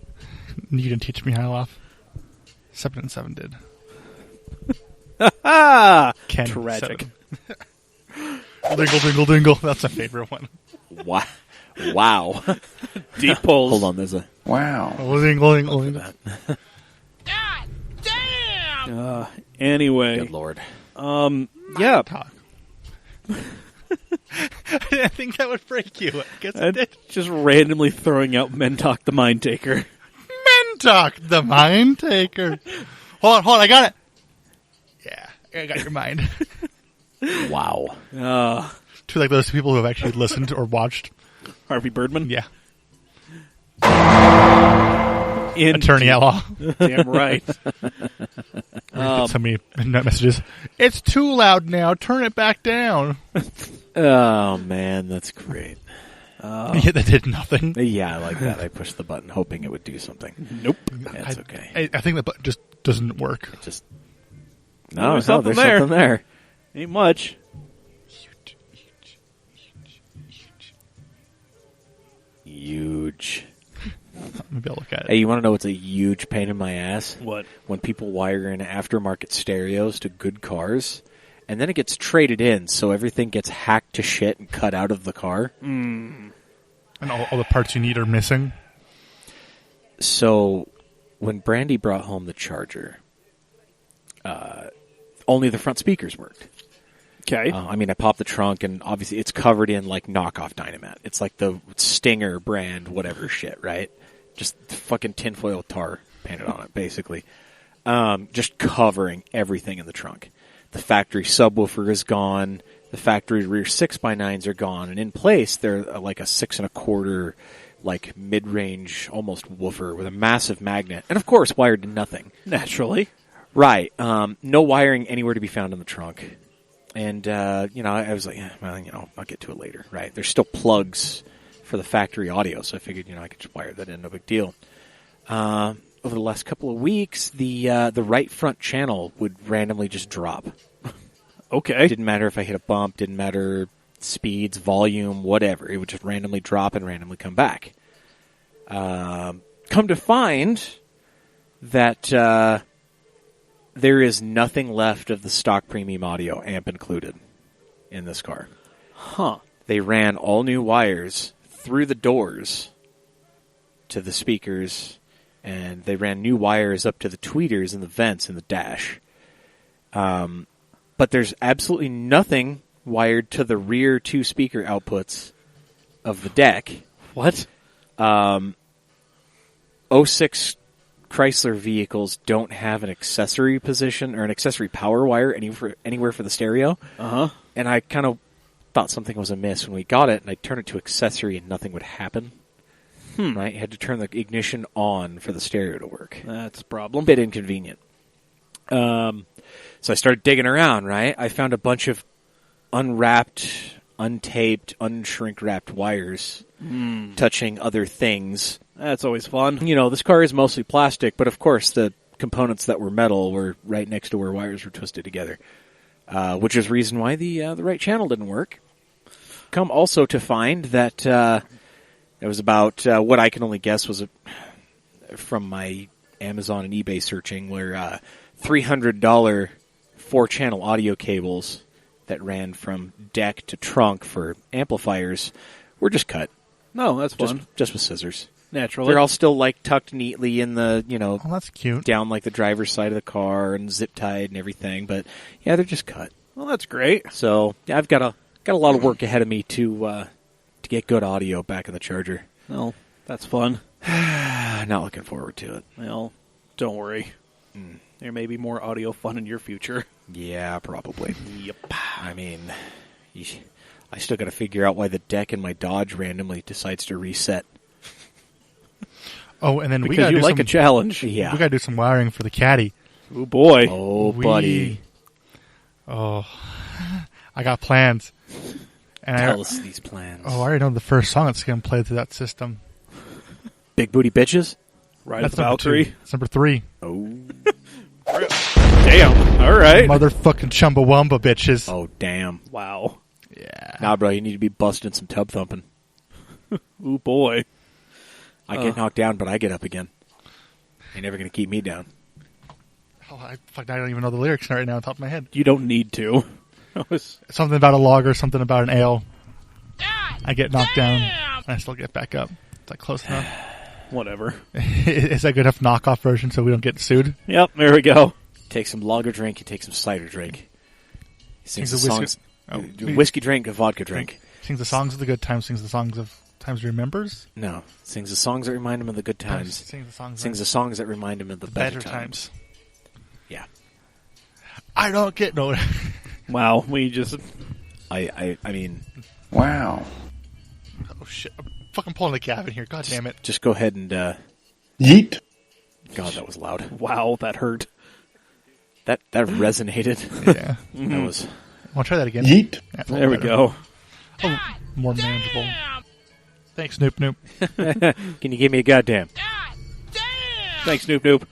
S2: You didn't teach me how to laugh. 7 and 7 did. Ken,
S1: Tragic.
S2: 7. Dingle, dingle, dingle. That's my favorite one.
S3: Wow.
S1: Deep pulls.
S3: Hold on, there's a...
S4: Wow.
S2: Oh, dingle, dingle, dingle.
S5: God damn!
S1: Anyway.
S3: Good Lord.
S1: Yeah.
S2: Talk. I didn't think that would break you. I guess it did.
S1: Just randomly throwing out Mentalk the Mind Taker.
S2: Mentalk, the mind taker. Hold on, I got it. Yeah, I got your mind.
S3: Wow.
S2: To like those people who have actually listened or watched.
S1: Harvey Birdman?
S2: Yeah.
S1: Indeed.
S2: Attorney at law.
S1: Damn right.
S2: So many messages. It's too loud now. Turn it back down.
S3: Oh, man, that's great.
S2: Yeah, that did nothing.
S3: Yeah, I like that. I pushed the button hoping it would do something.
S1: Nope.
S3: That's okay.
S2: I think the button just doesn't work.
S3: Just
S1: No,
S3: there's
S1: something
S3: something there.
S1: Ain't much.
S3: Huge.
S2: Maybe I'll look at it.
S3: Hey, you want to know what's a huge pain in my ass?
S1: What?
S3: When people wire in aftermarket stereos to good cars, and then it gets traded in, so everything gets hacked to shit and cut out of the car.
S2: And all the parts you need are missing.
S3: So, when Brandy brought home the Charger, only the front speakers worked.
S1: Okay.
S3: I mean, I popped the trunk, and obviously it's covered in, like, knockoff Dynamat. It's like the Stinger brand, whatever shit, right? Just fucking tinfoil tar painted on it, basically. Just covering everything in the trunk. The factory subwoofer is gone. The factory rear 6x9s are gone. And in place, they're like a 6 1/4, like, mid-range, almost woofer with a massive magnet. And, of course, wired to nothing.
S1: Naturally.
S3: Right. No wiring anywhere to be found in the trunk. And, I was like, I'll get to it later, right? There's still plugs for the factory audio, so I figured, I could just wire that in, no big deal. Over the last couple of weeks, the right front channel would randomly just drop.
S1: Okay.
S3: Didn't matter if I hit a bump, didn't matter speeds, volume, whatever. It would just randomly drop and randomly come back. Come to find that there is nothing left of the stock premium audio, amp included, in this car.
S1: Huh.
S3: They ran all new wires through the doors to the speakers, and they ran new wires up to the tweeters and the vents in the dash. But there's absolutely nothing wired to the rear 2 speaker outputs of the deck.
S1: What?
S3: 06 Chrysler vehicles don't have an accessory position or an accessory power wire anywhere for the stereo.
S1: Uh-huh.
S3: And I kind of thought something was amiss when we got it, and I turned it to accessory and nothing would happen. Right? You had to turn the ignition on for the stereo to work.
S1: That's a problem.
S3: Bit inconvenient. So I started digging around, right? I found a bunch of unwrapped, untaped, unshrink-wrapped wires touching other things.
S1: That's always fun.
S3: This car is mostly plastic, but of course the components that were metal were right next to where wires were twisted together, which is the reason why the right channel didn't work. Come also to find that it was about what I can only guess was from my Amazon and eBay searching, where $300 4-channel audio cables that ran from deck to trunk for amplifiers were just cut.
S1: No, that's fun.
S3: Just with scissors.
S1: Naturally.
S3: They're all still like tucked neatly in the,
S2: Oh, that's cute.
S3: down like the driver's side of the car and zip tied and everything. But yeah, they're just cut.
S1: Well, that's great.
S3: So yeah, I've got a lot of work ahead of me to get good audio back in the Charger.
S1: Well, that's fun.
S3: Not looking forward to it.
S1: Well, don't worry. There may be more audio fun in your future.
S3: Yeah, probably.
S1: Yep.
S3: I mean, I still got to figure out why the deck in my Dodge randomly decides to reset.
S2: Oh, and then we
S1: Because
S2: got
S1: you
S2: to
S1: like a challenge.
S3: Yeah.
S2: We got to do some wiring for the caddy.
S1: Oh, boy.
S3: Oh, buddy.
S2: Oh, I got plans. And
S3: Tell us these plans.
S2: Oh, I already know the first song that's going to play through that system.
S3: Big Booty Bitches?
S1: Ride
S2: That's
S1: the
S2: number
S1: Valkyrie.
S2: 2. That's number 3.
S3: Oh.
S1: Damn. All right.
S2: Motherfucking Chumbawamba bitches.
S3: Oh, damn.
S1: Wow.
S2: Yeah.
S3: Nah, bro, you need to be busting some tub thumping.
S1: Oh, boy.
S3: I get knocked down, but I get up again. You're never going to keep me down.
S2: Oh, I don't even know the lyrics right now on top of my head.
S1: You don't need to.
S2: Something about a lager, something about an ale. I get knocked down, and I still get back up. Is that close enough?
S1: Whatever.
S2: Is that a good enough knockoff version so we don't get sued?
S1: Yep, there we go.
S3: Take some lager drink, you take some cider drink. He sings the
S2: Sings a
S3: songs.
S2: whiskey-
S3: Whiskey drink, a vodka drink.
S2: Sings the songs of the good times, sings the songs of times he remembers.
S3: No. Sings the songs that remind him of the good times.
S2: Sings the songs,
S3: Sings the songs that remind him of the better times. Yeah.
S2: I don't get no.
S1: Wow, we just...
S3: I mean...
S4: Wow.
S2: Oh shit! I'm fucking pulling the cabin here. God damn it!
S3: Just go ahead and...
S4: Yeet.
S3: God, that was loud.
S1: Wow, that hurt.
S3: That resonated.
S2: Yeah.
S3: That was...
S2: Want to try that again?
S4: Yeet.
S2: That's
S1: There we
S2: better.
S1: go.
S2: Oh, more manageable. Thanks, Noop Noop.
S3: Can you give me a goddamn?
S1: Thanks, Snoop Noop.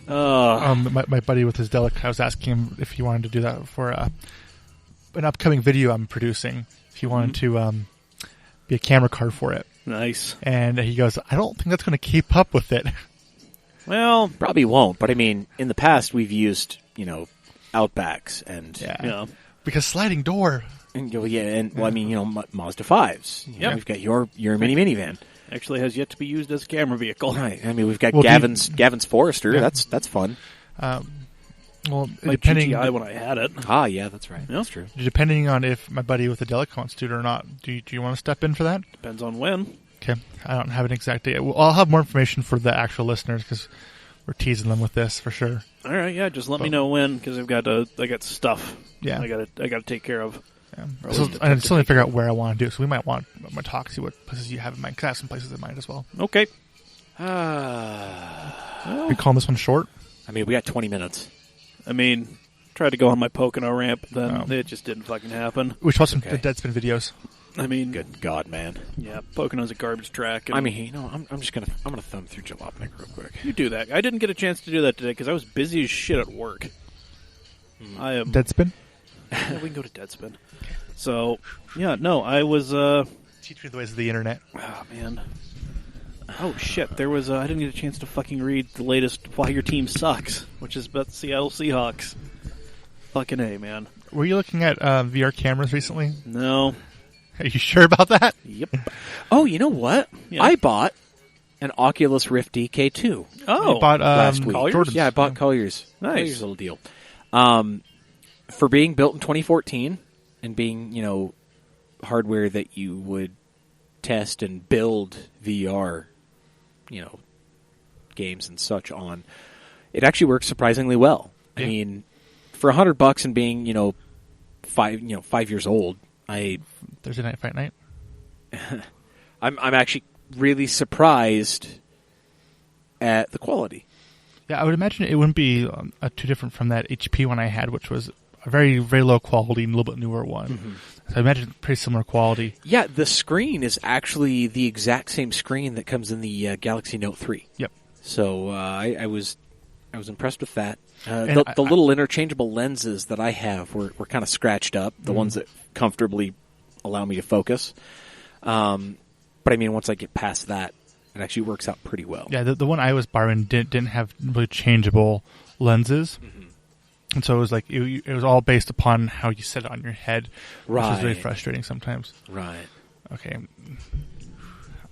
S2: My buddy with his Delic, I was asking him if he wanted to do that for an upcoming video I'm producing. If he wanted to be a camera card for it.
S1: Nice.
S2: And he goes, I don't think that's going to keep up with it.
S1: Well,
S3: Probably won't, but I mean, in the past we've used, Outbacks and...
S1: yeah.
S2: Because sliding door.
S3: And, I mean, Mazda 5s.
S1: Yep.
S3: We've got your mini minivan.
S1: Actually has yet to be used as a camera vehicle.
S3: Right. I mean, we've got
S2: Well,
S3: Gavin's Forester.
S2: Yeah.
S3: That's fun.
S2: Well,
S1: My
S2: depending
S1: GTI when I had it.
S3: Ah, yeah, that's right.
S1: Yeah.
S3: That's true.
S2: depending on if my buddy with the Delic wants to do it or not, do you want to step in for that?
S1: Depends on when.
S2: Okay. I don't have an exact date. Well, I'll have more information for the actual listeners because we're teasing them with this for sure.
S1: All right, yeah, just let me know when because I got stuff.
S2: Yeah.
S1: I got to take care of.
S2: Yeah.
S1: Or
S2: So,
S1: at least
S2: I still need to figure out where I want to do it. So we might want to talk, see what places you have in mind. Because I have some places in mind as well.
S1: Okay.
S2: We calling this one short?
S3: I mean, we got 20 minutes.
S1: I mean, tried to go on my Pocono ramp, then it just didn't fucking happen.
S2: We should watch some
S3: Okay.
S2: Deadspin videos.
S1: I mean,
S3: Good God, man.
S1: yeah, Pocono's a garbage track. And
S3: I mean, I'm just gonna thumb through Jalopnik real quick.
S1: you do that. I didn't get a chance to do that today because I was busy as shit at work. I am.
S2: Deadspin?
S1: Yeah, we can go to Deadspin. So, yeah, no, I was.
S2: Teach me the ways of the internet.
S1: Oh man. Oh shit! There was. I didn't get a chance to fucking read the latest "Why Your Team Sucks," which is about the Seattle Seahawks. Fucking A, man.
S2: Were you looking at VR cameras recently?
S1: No.
S2: Are you sure about that?
S1: Yep.
S3: Oh, you know what?
S1: Yeah.
S3: I bought an Oculus Rift DK2
S1: Oh.
S2: You bought
S3: last week.
S1: Colliers?
S3: Yeah, I bought Colliers.
S1: Nice.
S3: Colliers little deal. For being built in 2014 and being, hardware that you would test and build VR, games and such on, it actually works surprisingly well.
S2: Yeah.
S3: I mean, for $100 and being, 5 years old,
S2: Thursday Night Fight Night?
S3: I'm actually really surprised at the quality.
S2: Yeah, I would imagine it wouldn't be too different from that HP one I had, which was a very, very low quality and a little bit newer one. Mm-hmm. So I imagine pretty similar quality.
S3: Yeah, the screen is actually the exact same screen that comes in the Galaxy Note 3.
S2: Yep.
S3: So I was impressed with that.
S2: And
S3: The little interchangeable lenses that I have were kind of scratched up, the ones that comfortably allow me to focus. But I mean, once I get past that, it actually works out pretty well.
S2: Yeah, the one I was borrowing didn't have really changeable lenses. Mm-hmm. And so it was like, it was all based upon how you set it on your head, which was really frustrating sometimes.
S3: Right.
S2: Okay.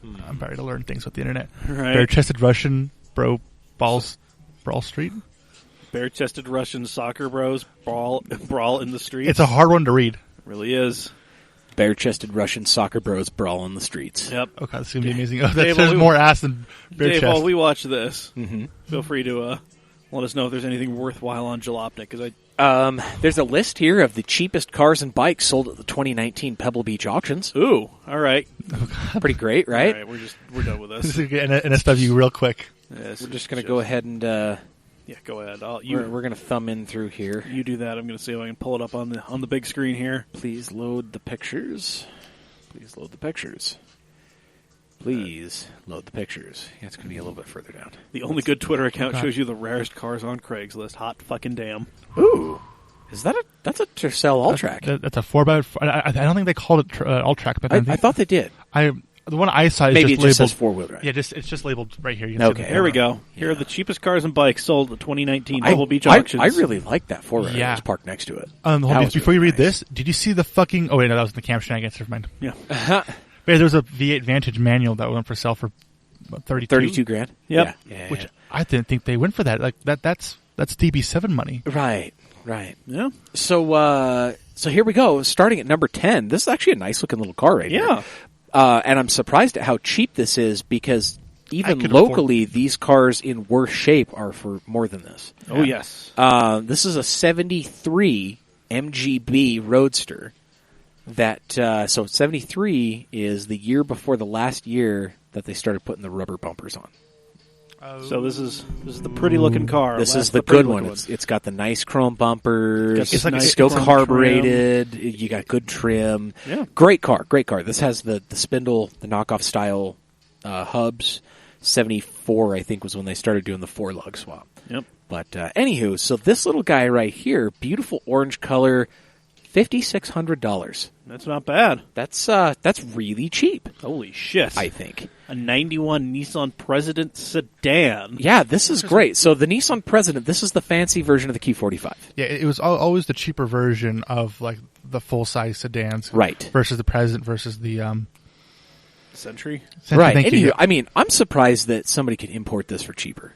S2: I'm ready to learn things with the internet.
S1: Right.
S2: Bare-chested Russian brawl street.
S1: Bare-chested Russian soccer bros brawl in the streets.
S2: It's a hard one to read.
S1: It really is.
S3: bare-chested Russian soccer bros brawl on the streets.
S1: Yep.
S2: Okay, this is gonna be amazing. Oh,
S1: Dave,
S2: there's
S1: while
S2: more ass than bare
S1: Dave,
S2: chest.
S1: while we watch this, feel free to let us know if there's anything worthwhile on Jalopnik, because
S3: There's a list here of the cheapest cars and bikes sold at the 2019 Pebble Beach auctions.
S1: ooh, all right,
S3: Pretty great, right?
S1: all right, we're done with
S2: This
S1: this.
S2: is an NSW real quick.
S1: Yes,
S3: We're just going to go ahead and
S1: Yeah, go ahead.
S3: we're going to thumb in through here.
S1: You do that. I'm going to see if I can pull it up on the big screen here.
S3: Please load the pictures. Please load the pictures. Please load the pictures. Yeah, it's going to be a little bit further down.
S1: The only good Twitter account shows you the rarest cars on Craigslist. Hot fucking damn.
S3: Ooh. Is that that's a Tercel All-Track?
S2: That's a 4x4. I don't think they called it All-Track, but
S3: I thought they did.
S2: the one I saw is
S3: Maybe
S2: just
S3: it just
S2: labeled
S3: says four-wheel drive.
S2: Yeah, it's just labeled right here. You can see
S3: Okay.
S2: the
S1: Here we
S2: camera.
S1: go. Here are the cheapest cars and bikes sold at the 2019
S3: I,
S1: Pebble Beach
S3: I,
S1: auctions.
S3: I really like that four-wheel.
S2: Yeah.
S3: It's parked next to it.
S2: Hold
S3: That
S2: on,
S3: was
S2: before
S3: really
S2: you read
S3: nice.
S2: this, did you see the fucking... Oh, wait, no, that was in the Cam Shenanigans. Never mind.
S1: Yeah.
S2: But yeah, there was a V8 Vantage manual that went for sale for what, 32
S3: $32,000.
S1: Yep.
S3: Yeah.
S2: Which I didn't think they went for that. Like that's DB7 money.
S3: Right.
S1: Yeah.
S3: So here we go. Starting at number 10. This is actually a nice looking little car right
S1: Yeah.
S3: here. And I'm surprised at how cheap this is because even
S2: could
S3: locally, these cars in worse shape are for more than this.
S1: Oh, yes.
S3: This is a 73 MGB Roadster. So 73 is the year before the last year that they started putting the rubber bumpers on.
S1: So this is the pretty looking car.
S3: This
S1: That's
S3: is the
S1: pretty
S3: good one.
S1: looking
S3: It's got the nice chrome bumpers.
S1: It's like
S3: It's
S1: a
S3: still
S1: chrome
S3: carbureted. You got good trim.
S1: Yeah.
S3: Great car. This has the spindle, the knockoff style hubs. 74, I think, was when they started doing the 4-lug swap.
S1: Yep.
S3: But anywho, so this little guy right here, beautiful orange color, $5,600.
S1: That's not bad.
S3: That's really cheap,
S1: Holy shit.
S3: I think.
S1: A 91 Nissan President sedan.
S3: Yeah, this is great. So the Nissan President, this is the fancy version of the Q45.
S2: Yeah, it was always the cheaper version of like the full size sedans,
S3: Right.
S2: Versus the President versus the
S1: Century.
S2: Century. Thank
S3: Anywho,
S2: you.
S3: I mean, I'm surprised that somebody could import this for cheaper.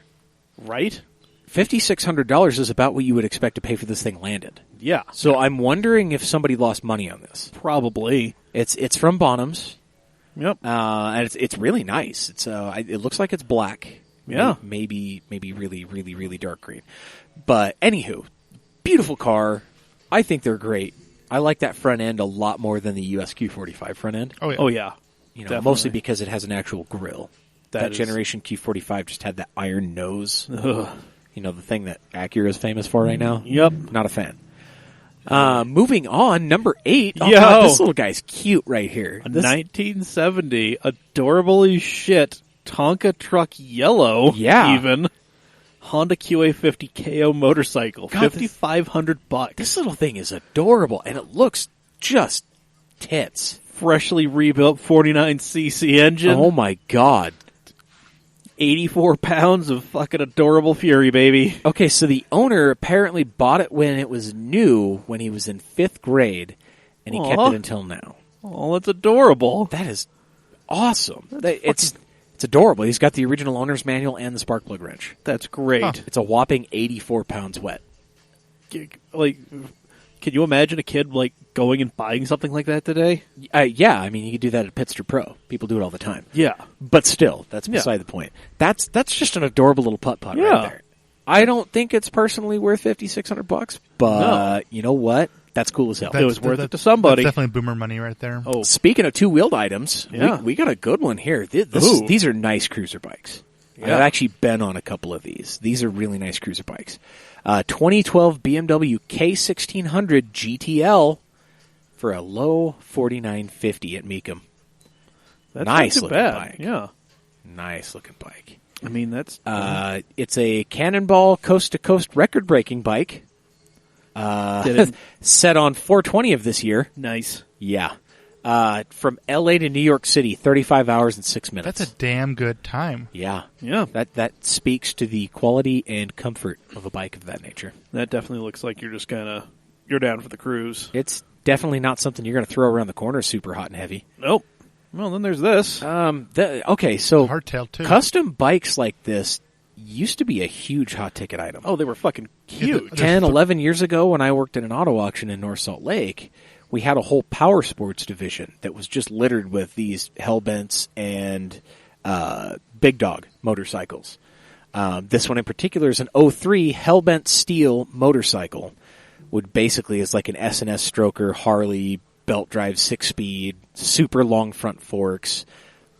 S1: Right?
S3: $5,600 is about what you would expect to pay for this thing landed.
S1: Yeah.
S3: So I'm wondering if somebody lost money on this.
S1: Probably.
S3: It's from Bonhams,
S1: Yep.
S3: and it's really nice. It looks like it's black.
S1: Yeah.
S3: Maybe really, really, really dark green. But anywho, beautiful car. I think they're great. I like that front end a lot more than the US Q45 front end.
S2: Oh yeah.
S1: Oh, yeah. Definitely.
S3: Mostly because it has an actual grill. That
S1: is-
S3: generation Q45 just had that iron nose.
S1: Ugh.
S3: The thing that Acura is famous for right now.
S1: Yep.
S3: Not a fan. Moving on, number 8. Oh,
S1: Yo.
S3: God, this little guy's cute right here.
S1: A
S3: This-
S1: 1970 adorable as shit Tonka truck yellow.
S3: Yeah.
S1: Even Honda QA50 KO motorcycle.
S3: God, this-
S1: $5,500.
S3: this little thing is adorable, and it looks just tits.
S1: Freshly rebuilt 49cc engine.
S3: Oh my God.
S1: 84 pounds of fucking adorable fury, baby.
S3: Okay, so the owner apparently bought it when it was new, when he was in 5th grade, and he kept
S1: Aw.
S3: it until now.
S1: Oh, that's adorable.
S3: That is awesome. It's adorable. He's got the original owner's manual and the spark plug wrench.
S1: That's great.
S2: Huh.
S3: It's a whopping 84 pounds wet.
S1: Like, can you imagine a kid like going and buying something like that today?
S3: Yeah, I mean, you could do that at Pitster Pro. People do it all the time.
S1: Yeah.
S3: But still, that's beside the point. That's just an adorable little putt-putt
S1: Yeah.
S3: right there. I don't think it's personally worth $5,600, but you know what? That's cool as hell.
S1: It was worth it to somebody.
S2: That's definitely boomer money right there.
S1: Oh,
S3: Speaking of two-wheeled items,
S1: Yeah.
S3: we got a good one here.
S1: Ooh.
S3: These are nice cruiser bikes.
S1: Yeah.
S3: I've actually been on a couple of these. These are really nice cruiser bikes. 2012 BMW K1600 GTL for a low $49.50 at Mecum.
S1: that's
S3: Nice
S1: not too
S3: looking
S1: bad.
S3: bike.
S1: Yeah.
S3: Nice looking bike.
S1: I mean, that's
S3: It's a Cannonball coast-to-coast record-breaking bike.
S1: Did it-
S3: Set on 420 of this year.
S1: nice.
S3: Yeah. From L.A. to New York City, 35 hours and 6 minutes.
S2: That's a damn good time.
S3: Yeah.
S1: Yeah.
S3: That speaks to the quality and comfort of a bike of that nature.
S1: That definitely looks like you're just you're down for the cruise.
S3: It's definitely not something you're going to throw around the corner super hot and heavy.
S1: Nope. Well, then there's this.
S3: Okay, so
S2: Hardtail too.
S3: custom bikes like this used to be a huge hot ticket item.
S1: Oh, they were fucking huge.
S3: 10, 11 years ago when I worked at an auto auction in North Salt Lake, we had a whole power sports division that was just littered with these Hellbents and Big Dog motorcycles. This one in particular is an 03 Hellbent steel motorcycle. Would basically is like an S&S stroker, Harley, belt drive 6-speed, super long front forks,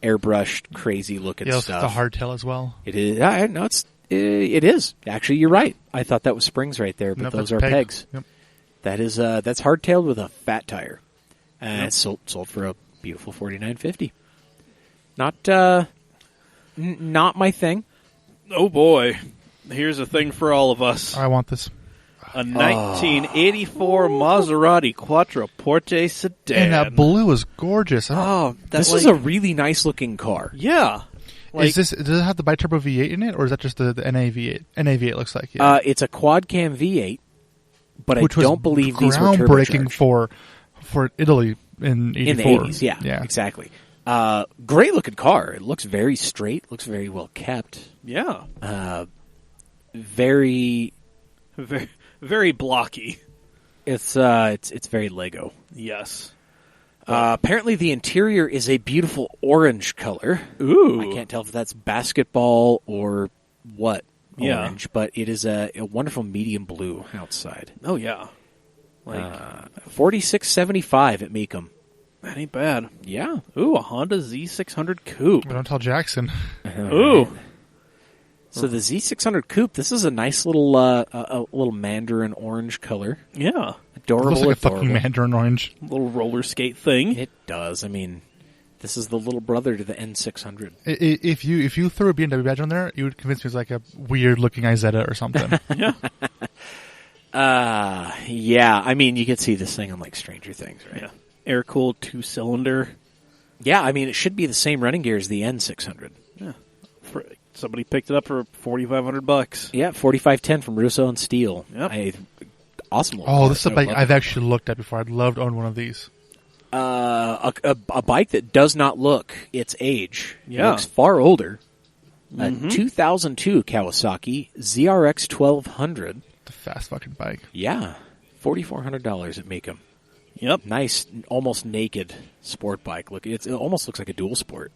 S3: airbrushed, crazy looking
S2: Yeah,
S3: stuff.
S2: the hardtail as well.
S3: It is. No, it is. Actually, you're right. I thought that was springs right there, but
S2: Nope,
S3: those
S2: that's
S3: are
S2: peg.
S3: pegs.
S2: Yep.
S3: That is that's hardtailed with a fat tire. It's sold for a beautiful $49.50. Not my thing.
S1: Oh boy, here's a thing for all of us.
S2: I want this.
S1: A 1984 Maserati Quattroporte sedan.
S2: And that blue is gorgeous.
S3: This is a really nice looking car.
S1: Yeah. Like,
S2: does it have the biturbo V8 in it, or is that just the NA V8? NA V8 looks like. Yeah.
S3: It's a quad cam V8, but
S2: Which
S3: I don't believe these were
S2: groundbreaking
S3: turbocharged.
S2: for Italy in '84.
S3: In the 80s, yeah, exactly. Great looking car. It looks very straight. Looks very well kept.
S1: yeah.
S3: Very.
S1: Very, very blocky.
S3: It's very Lego.
S1: Yes.
S3: Apparently, the interior is a beautiful orange color.
S1: Ooh.
S3: I can't tell if that's basketball or what
S1: Yeah.
S3: orange, but it is a wonderful medium blue outside.
S1: Oh, yeah. Like,
S3: $46.75 at Mecum.
S1: that ain't bad.
S3: Yeah.
S1: Ooh, a Honda Z600 Coupe.
S2: Don't tell Jackson.
S1: Ooh.
S3: So the Z600 Coupe, this is a nice little a little mandarin orange color.
S1: Yeah.
S3: Adorable.
S2: It looks like a
S3: adorable.
S2: fucking mandarin orange.
S1: Little roller skate thing.
S3: It does. I mean, this is the little brother to the N600.
S2: If you threw a BMW badge on there, you would convince me it's like a weird looking Izetta or something.
S1: Yeah.
S3: Yeah. I mean, you could see this thing on like Stranger Things, right?
S1: Yeah. Air-cooled 2-cylinder.
S3: Yeah, I mean, it should be the same running gear as the N600.
S1: Yeah. Somebody picked it up for $4,500.
S3: Yeah, 4510 from Russo and Steel.
S1: Yep.
S3: Awesome.
S2: Oh, this is a bike I've actually looked at before. I'd love to own one of these.
S3: A bike that does not look its age.
S1: Yeah.
S3: It looks far older. A 2002 Kawasaki ZRX 1200.
S2: The fast fucking bike.
S3: Yeah, $4,400 at Mecum.
S1: Yep.
S3: Nice, almost naked sport bike. Look, it almost looks like a dual sport.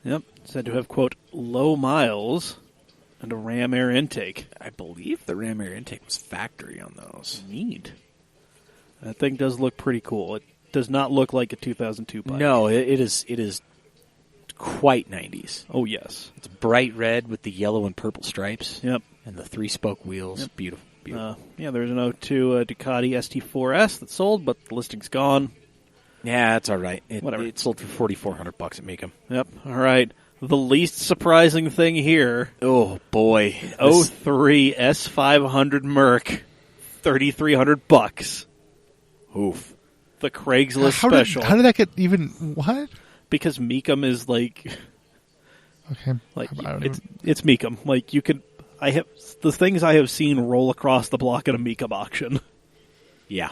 S1: Yep. Said to have, quote, low miles and a Ram air intake.
S3: I believe the Ram air intake was factory on those.
S1: Neat. That thing does look pretty cool. It does not look like a 2002 bike.
S3: No, it is quite 90s.
S1: Oh, yes.
S3: It's bright red with the yellow and purple stripes.
S1: Yep.
S3: And the 3-spoke wheels.
S1: Yep.
S3: Beautiful.
S1: Yeah, there's an 02 Ducati ST4S that sold, but the listing's gone.
S3: Yeah, that's all right.
S1: Whatever.
S3: It sold for $4,400 at Mecum.
S1: Yep. All right. The least surprising thing here.
S3: Oh, boy.
S1: 03 S500 Merc. $3,300.
S3: Oof.
S1: The Craigslist special.
S2: How did that get even... What?
S1: Because Mecum is like
S2: Okay.
S1: it's Mecum. Like you could I have the things I have seen roll across the block at a Mecum auction.
S3: Yeah.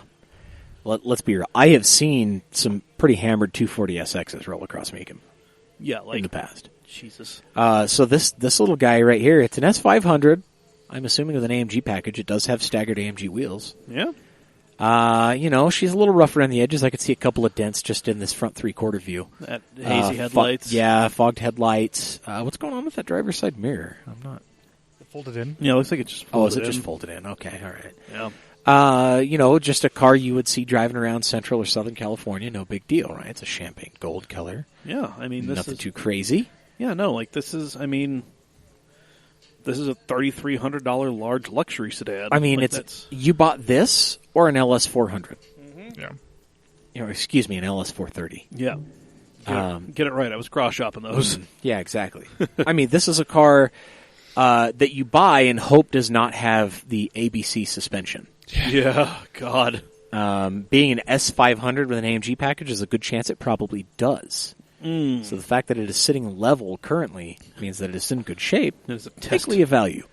S3: Let's be real. I have seen some pretty hammered 240 SXs roll across Mecum.
S1: Yeah, like
S3: in the past.
S1: Jesus.
S3: So this little guy right here, it's an S500. I'm assuming with an AMG package. It does have staggered AMG wheels.
S1: Yeah.
S3: She's a little rough around the edges. I could see a couple of dents just in this front three-quarter view.
S1: That hazy headlights.
S3: Fogged headlights. What's going on with that driver's side mirror? I'm not...
S2: Folded in?
S1: Yeah, it looks like it just folded
S3: Oh, is it
S1: in.
S3: just folded in? Okay, all right.
S1: Yeah.
S3: Just a car you would see driving around Central or Southern California. No big deal, right? It's a champagne gold color.
S1: Yeah, I mean, this
S3: Nothing
S1: is...
S3: too crazy.
S1: Yeah, no, like this is, I mean... This is a $3,300 large luxury sedan.
S3: I mean,
S1: like
S3: you bought this or an LS400.
S2: Yeah.
S3: Excuse me, an LS430.
S1: Yeah. Get it right. I was cross shopping those.
S3: Yeah, exactly. I mean, this is a car that you buy and hope does not have the ABC suspension.
S1: Yeah, God.
S3: Being an S500 with an AMG package is a good chance it probably does. So the fact that it is sitting level currently means that it is in good shape.
S1: It is a
S3: Technically a value.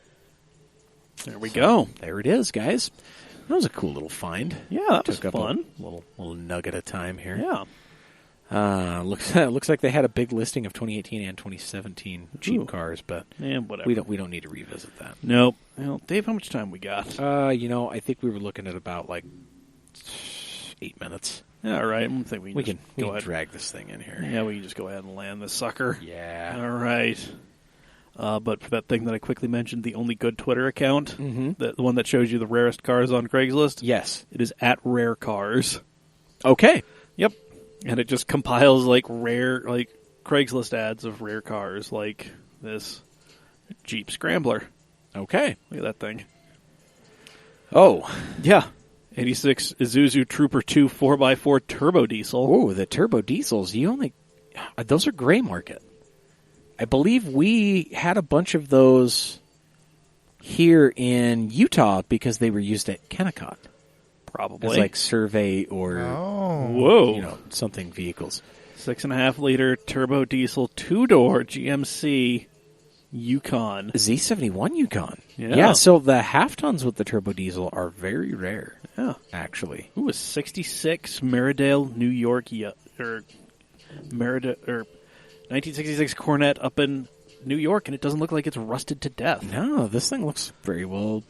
S1: There we go.
S3: There it is, guys. That was a cool little find.
S1: Yeah, that was
S3: Took up
S1: fun.
S3: a little nugget of time here.
S1: Yeah.
S3: Looks like they had a big listing of 2018 and 2017 cheap
S1: Ooh.
S3: cars, but
S1: Whatever.
S3: we don't need to revisit that.
S1: Nope. Well, Dave, how much time we got?
S3: I think we were looking at about like 8 minutes.
S1: All right. I think we
S3: can
S1: go ahead.
S3: drag this thing in here.
S1: Yeah, we can just go ahead and land this sucker.
S3: Yeah.
S1: All right. But for that thing that I quickly mentioned, the only good Twitter account, the one that shows you the rarest cars on Craigslist,
S3: Yes.
S1: it is at Rare Cars.
S3: Okay.
S1: Yep. And it just compiles rare Craigslist ads of rare cars, like this Jeep Scrambler.
S3: Okay.
S1: Look at that thing.
S3: Oh.
S1: Yeah. 86 Isuzu Trooper 2 4x4 turbo diesel.
S3: Oh, the turbo diesels. Those are gray market. I believe we had a bunch of those here in Utah because they were used at Kennecott.
S1: Probably.
S3: As survey or
S1: Whoa.
S3: Something vehicles.
S1: 6.5 liter turbo diesel 2-door GMC Yukon.
S3: Z71 Yukon.
S1: Yeah.
S3: So the half tons with the turbo diesel are very rare.
S1: Yeah.
S3: Actually.
S1: Ooh, a 66 Merridale, New York, or 1966 Cornet up in New York, and it doesn't look like it's rusted to death.
S3: No, this thing looks very well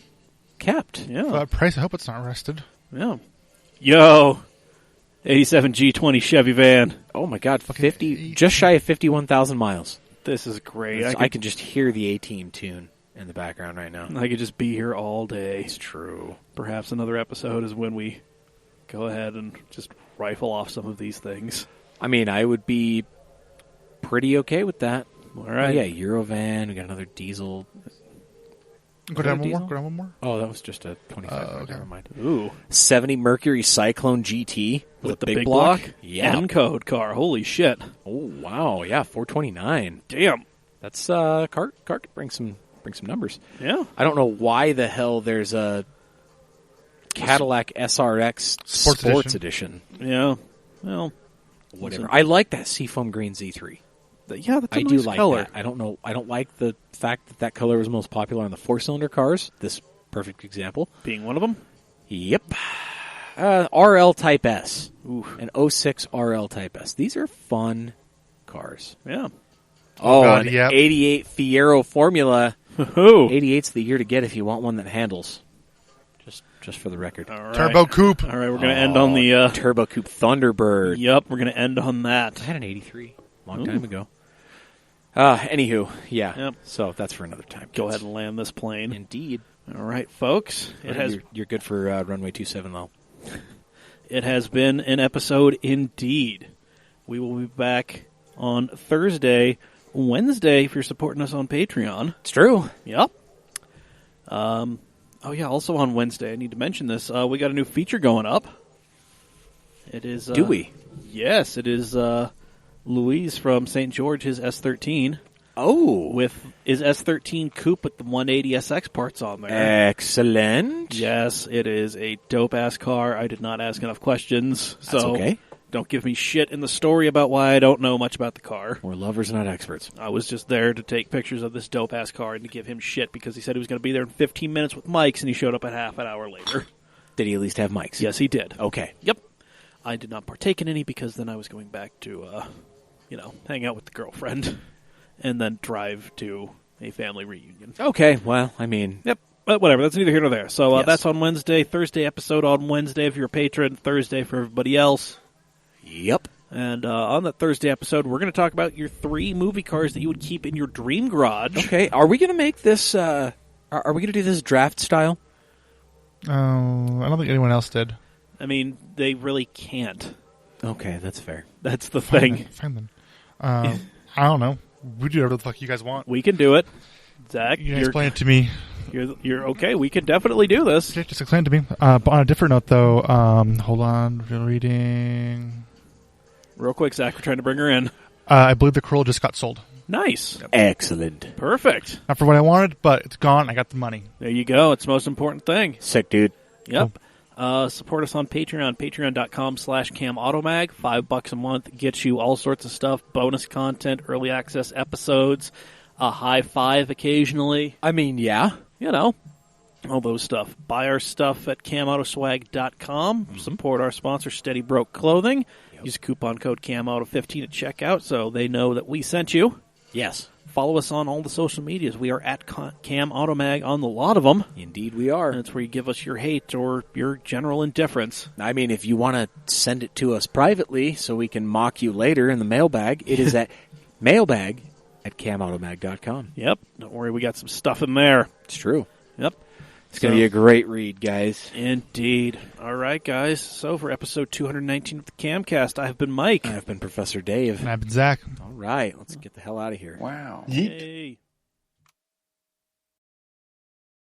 S3: kept.
S1: Yeah.
S2: For that price, I hope it's not rusted.
S1: Yeah. Yo, 87 G20 Chevy van.
S3: Oh my God, 50, just shy of 51,000 miles.
S1: This is great.
S3: I can just hear the A-Team tune in the background right now.
S1: I could just be here all day.
S3: It's true.
S1: Perhaps another episode is when we go ahead and just rifle off some of these things.
S3: I mean, I would be pretty okay with that.
S1: All right.
S3: Oh, yeah, Eurovan. We got another diesel.
S2: Go down one
S3: diesel?
S2: more. Go down one more.
S3: Oh, that was just a 25.
S2: Okay.
S3: Never mind.
S1: Ooh.
S3: 70 Mercury Cyclone GT
S1: With the big block?
S3: Yeah.
S1: N-code car. Holy shit.
S3: Oh, wow. Yeah, 429.
S1: Damn.
S3: That's car could bring some numbers.
S1: Yeah.
S3: I don't know why the hell there's a Cadillac SRX Sports Edition.
S1: Yeah. Well,
S3: Whatever. I like that Seafoam Green Z3.
S1: yeah, that's a
S3: I
S1: nice
S3: do like
S1: color.
S3: that. I don't know. I don't like the fact that color was most popular on the 4-cylinder cars. This perfect example.
S1: Being one of them?
S3: Yep. RL Type S.
S1: Ooh.
S3: An 06 RL Type S. These are fun cars.
S1: Yeah.
S3: Oh,
S2: God,
S3: an
S2: yep.
S3: 88 Fiero Formula.
S1: Ooh.
S3: 88's the year to get if you want one that handles. Just for the record.
S1: All right.
S2: Turbo coupe.
S1: All right, we're going to end on the...
S3: Turbo Coupe Thunderbird.
S1: Yep, we're going to end on that.
S3: I had an 83 long time ago. Anywho, yeah.
S1: Yep.
S3: So that's for another time.
S1: Go
S3: kids.
S1: ahead and land this plane.
S3: Indeed.
S1: All right, folks.
S3: You're good for runway 27 though.
S1: It has been an episode indeed. We will be back on Thursday, Wednesday if you're supporting us on Patreon.
S3: It's true.
S1: Yep. Oh yeah, also on Wednesday, I need to mention this. We got a new feature going up. It is
S3: Do we?
S1: Yes, it is Louise from St. George, his S13.
S3: Oh.
S1: With his S13 coupe with the 180 SX parts on there.
S3: Excellent.
S1: Yes, it is a dope-ass car. I did not ask enough questions, so
S3: That's okay.
S1: Don't give me shit in the story about why I don't know much about the car.
S3: We're lovers, not experts.
S1: I was just there to take pictures of this dope-ass car and to give him shit because he said he was going to be there in 15 minutes with mics, and he showed up at half an hour later.
S3: Did he at least have mics?
S1: Yes, he did.
S3: Okay.
S1: Yep. I did not partake in any because then I was going back to, hang out with the girlfriend and then drive to a family reunion.
S3: Okay. Well, I mean.
S1: Yep. But whatever. That's neither here nor there. So
S3: Yes.
S1: that's on Wednesday. Thursday episode on Wednesday if you're a patron. Thursday for everybody else.
S3: Yep.
S1: And on that Thursday episode, we're going to talk about your 3 movie cars that you would keep in your dream garage.
S3: Okay. Are we going to make this, are we going to do this draft style?
S2: I don't think anyone else did.
S1: I mean, they really can't.
S3: Okay, that's fair.
S1: That's the thing.
S2: Fine then. I don't know. We do whatever the fuck you guys want.
S1: We can do it. Zach,
S2: You can explain it to me.
S1: you're okay. We can definitely do this.
S2: Just explain it to me. But on a different note, though, hold on. Reading.
S1: Real quick, Zach, we're trying to bring her in.
S2: I believe the Corolla just got sold.
S1: Nice.
S3: Excellent.
S1: Perfect.
S2: Not for what I wanted, but it's gone. I got the money.
S1: There you go. It's the most important thing.
S3: Sick, dude.
S1: Yep. Support us on Patreon, patreon.com/camautomag. $5 a month gets you all sorts of stuff, bonus content, early access episodes, a high five occasionally.
S3: I mean, yeah.
S1: You know, all those stuff. Buy our stuff at CamAutoSwag.com. Support our sponsor, Steady Broke Clothing. Use coupon code CamAuto15 at checkout so they know that we sent you.
S3: Yes.
S1: Follow us on all the social medias. We are at Cam Automag on a lot of them.
S3: Indeed we are.
S1: And it's where you give us your hate or your general indifference.
S3: I mean, if you want to send it to us privately so we can mock you later in the mailbag, it is at mailbag@camautomag.com.
S1: Yep. Don't worry, we got some stuff in there.
S3: It's true.
S1: Yep.
S3: It's going to be a great read, guys.
S1: Indeed. All right, guys. So for episode 219 of the CAMcast, I have been Mike.
S3: I've been Professor Dave.
S2: And I've been Zach.
S3: All right, let's get the hell out of here.
S4: Wow. Yeet.
S1: Hey.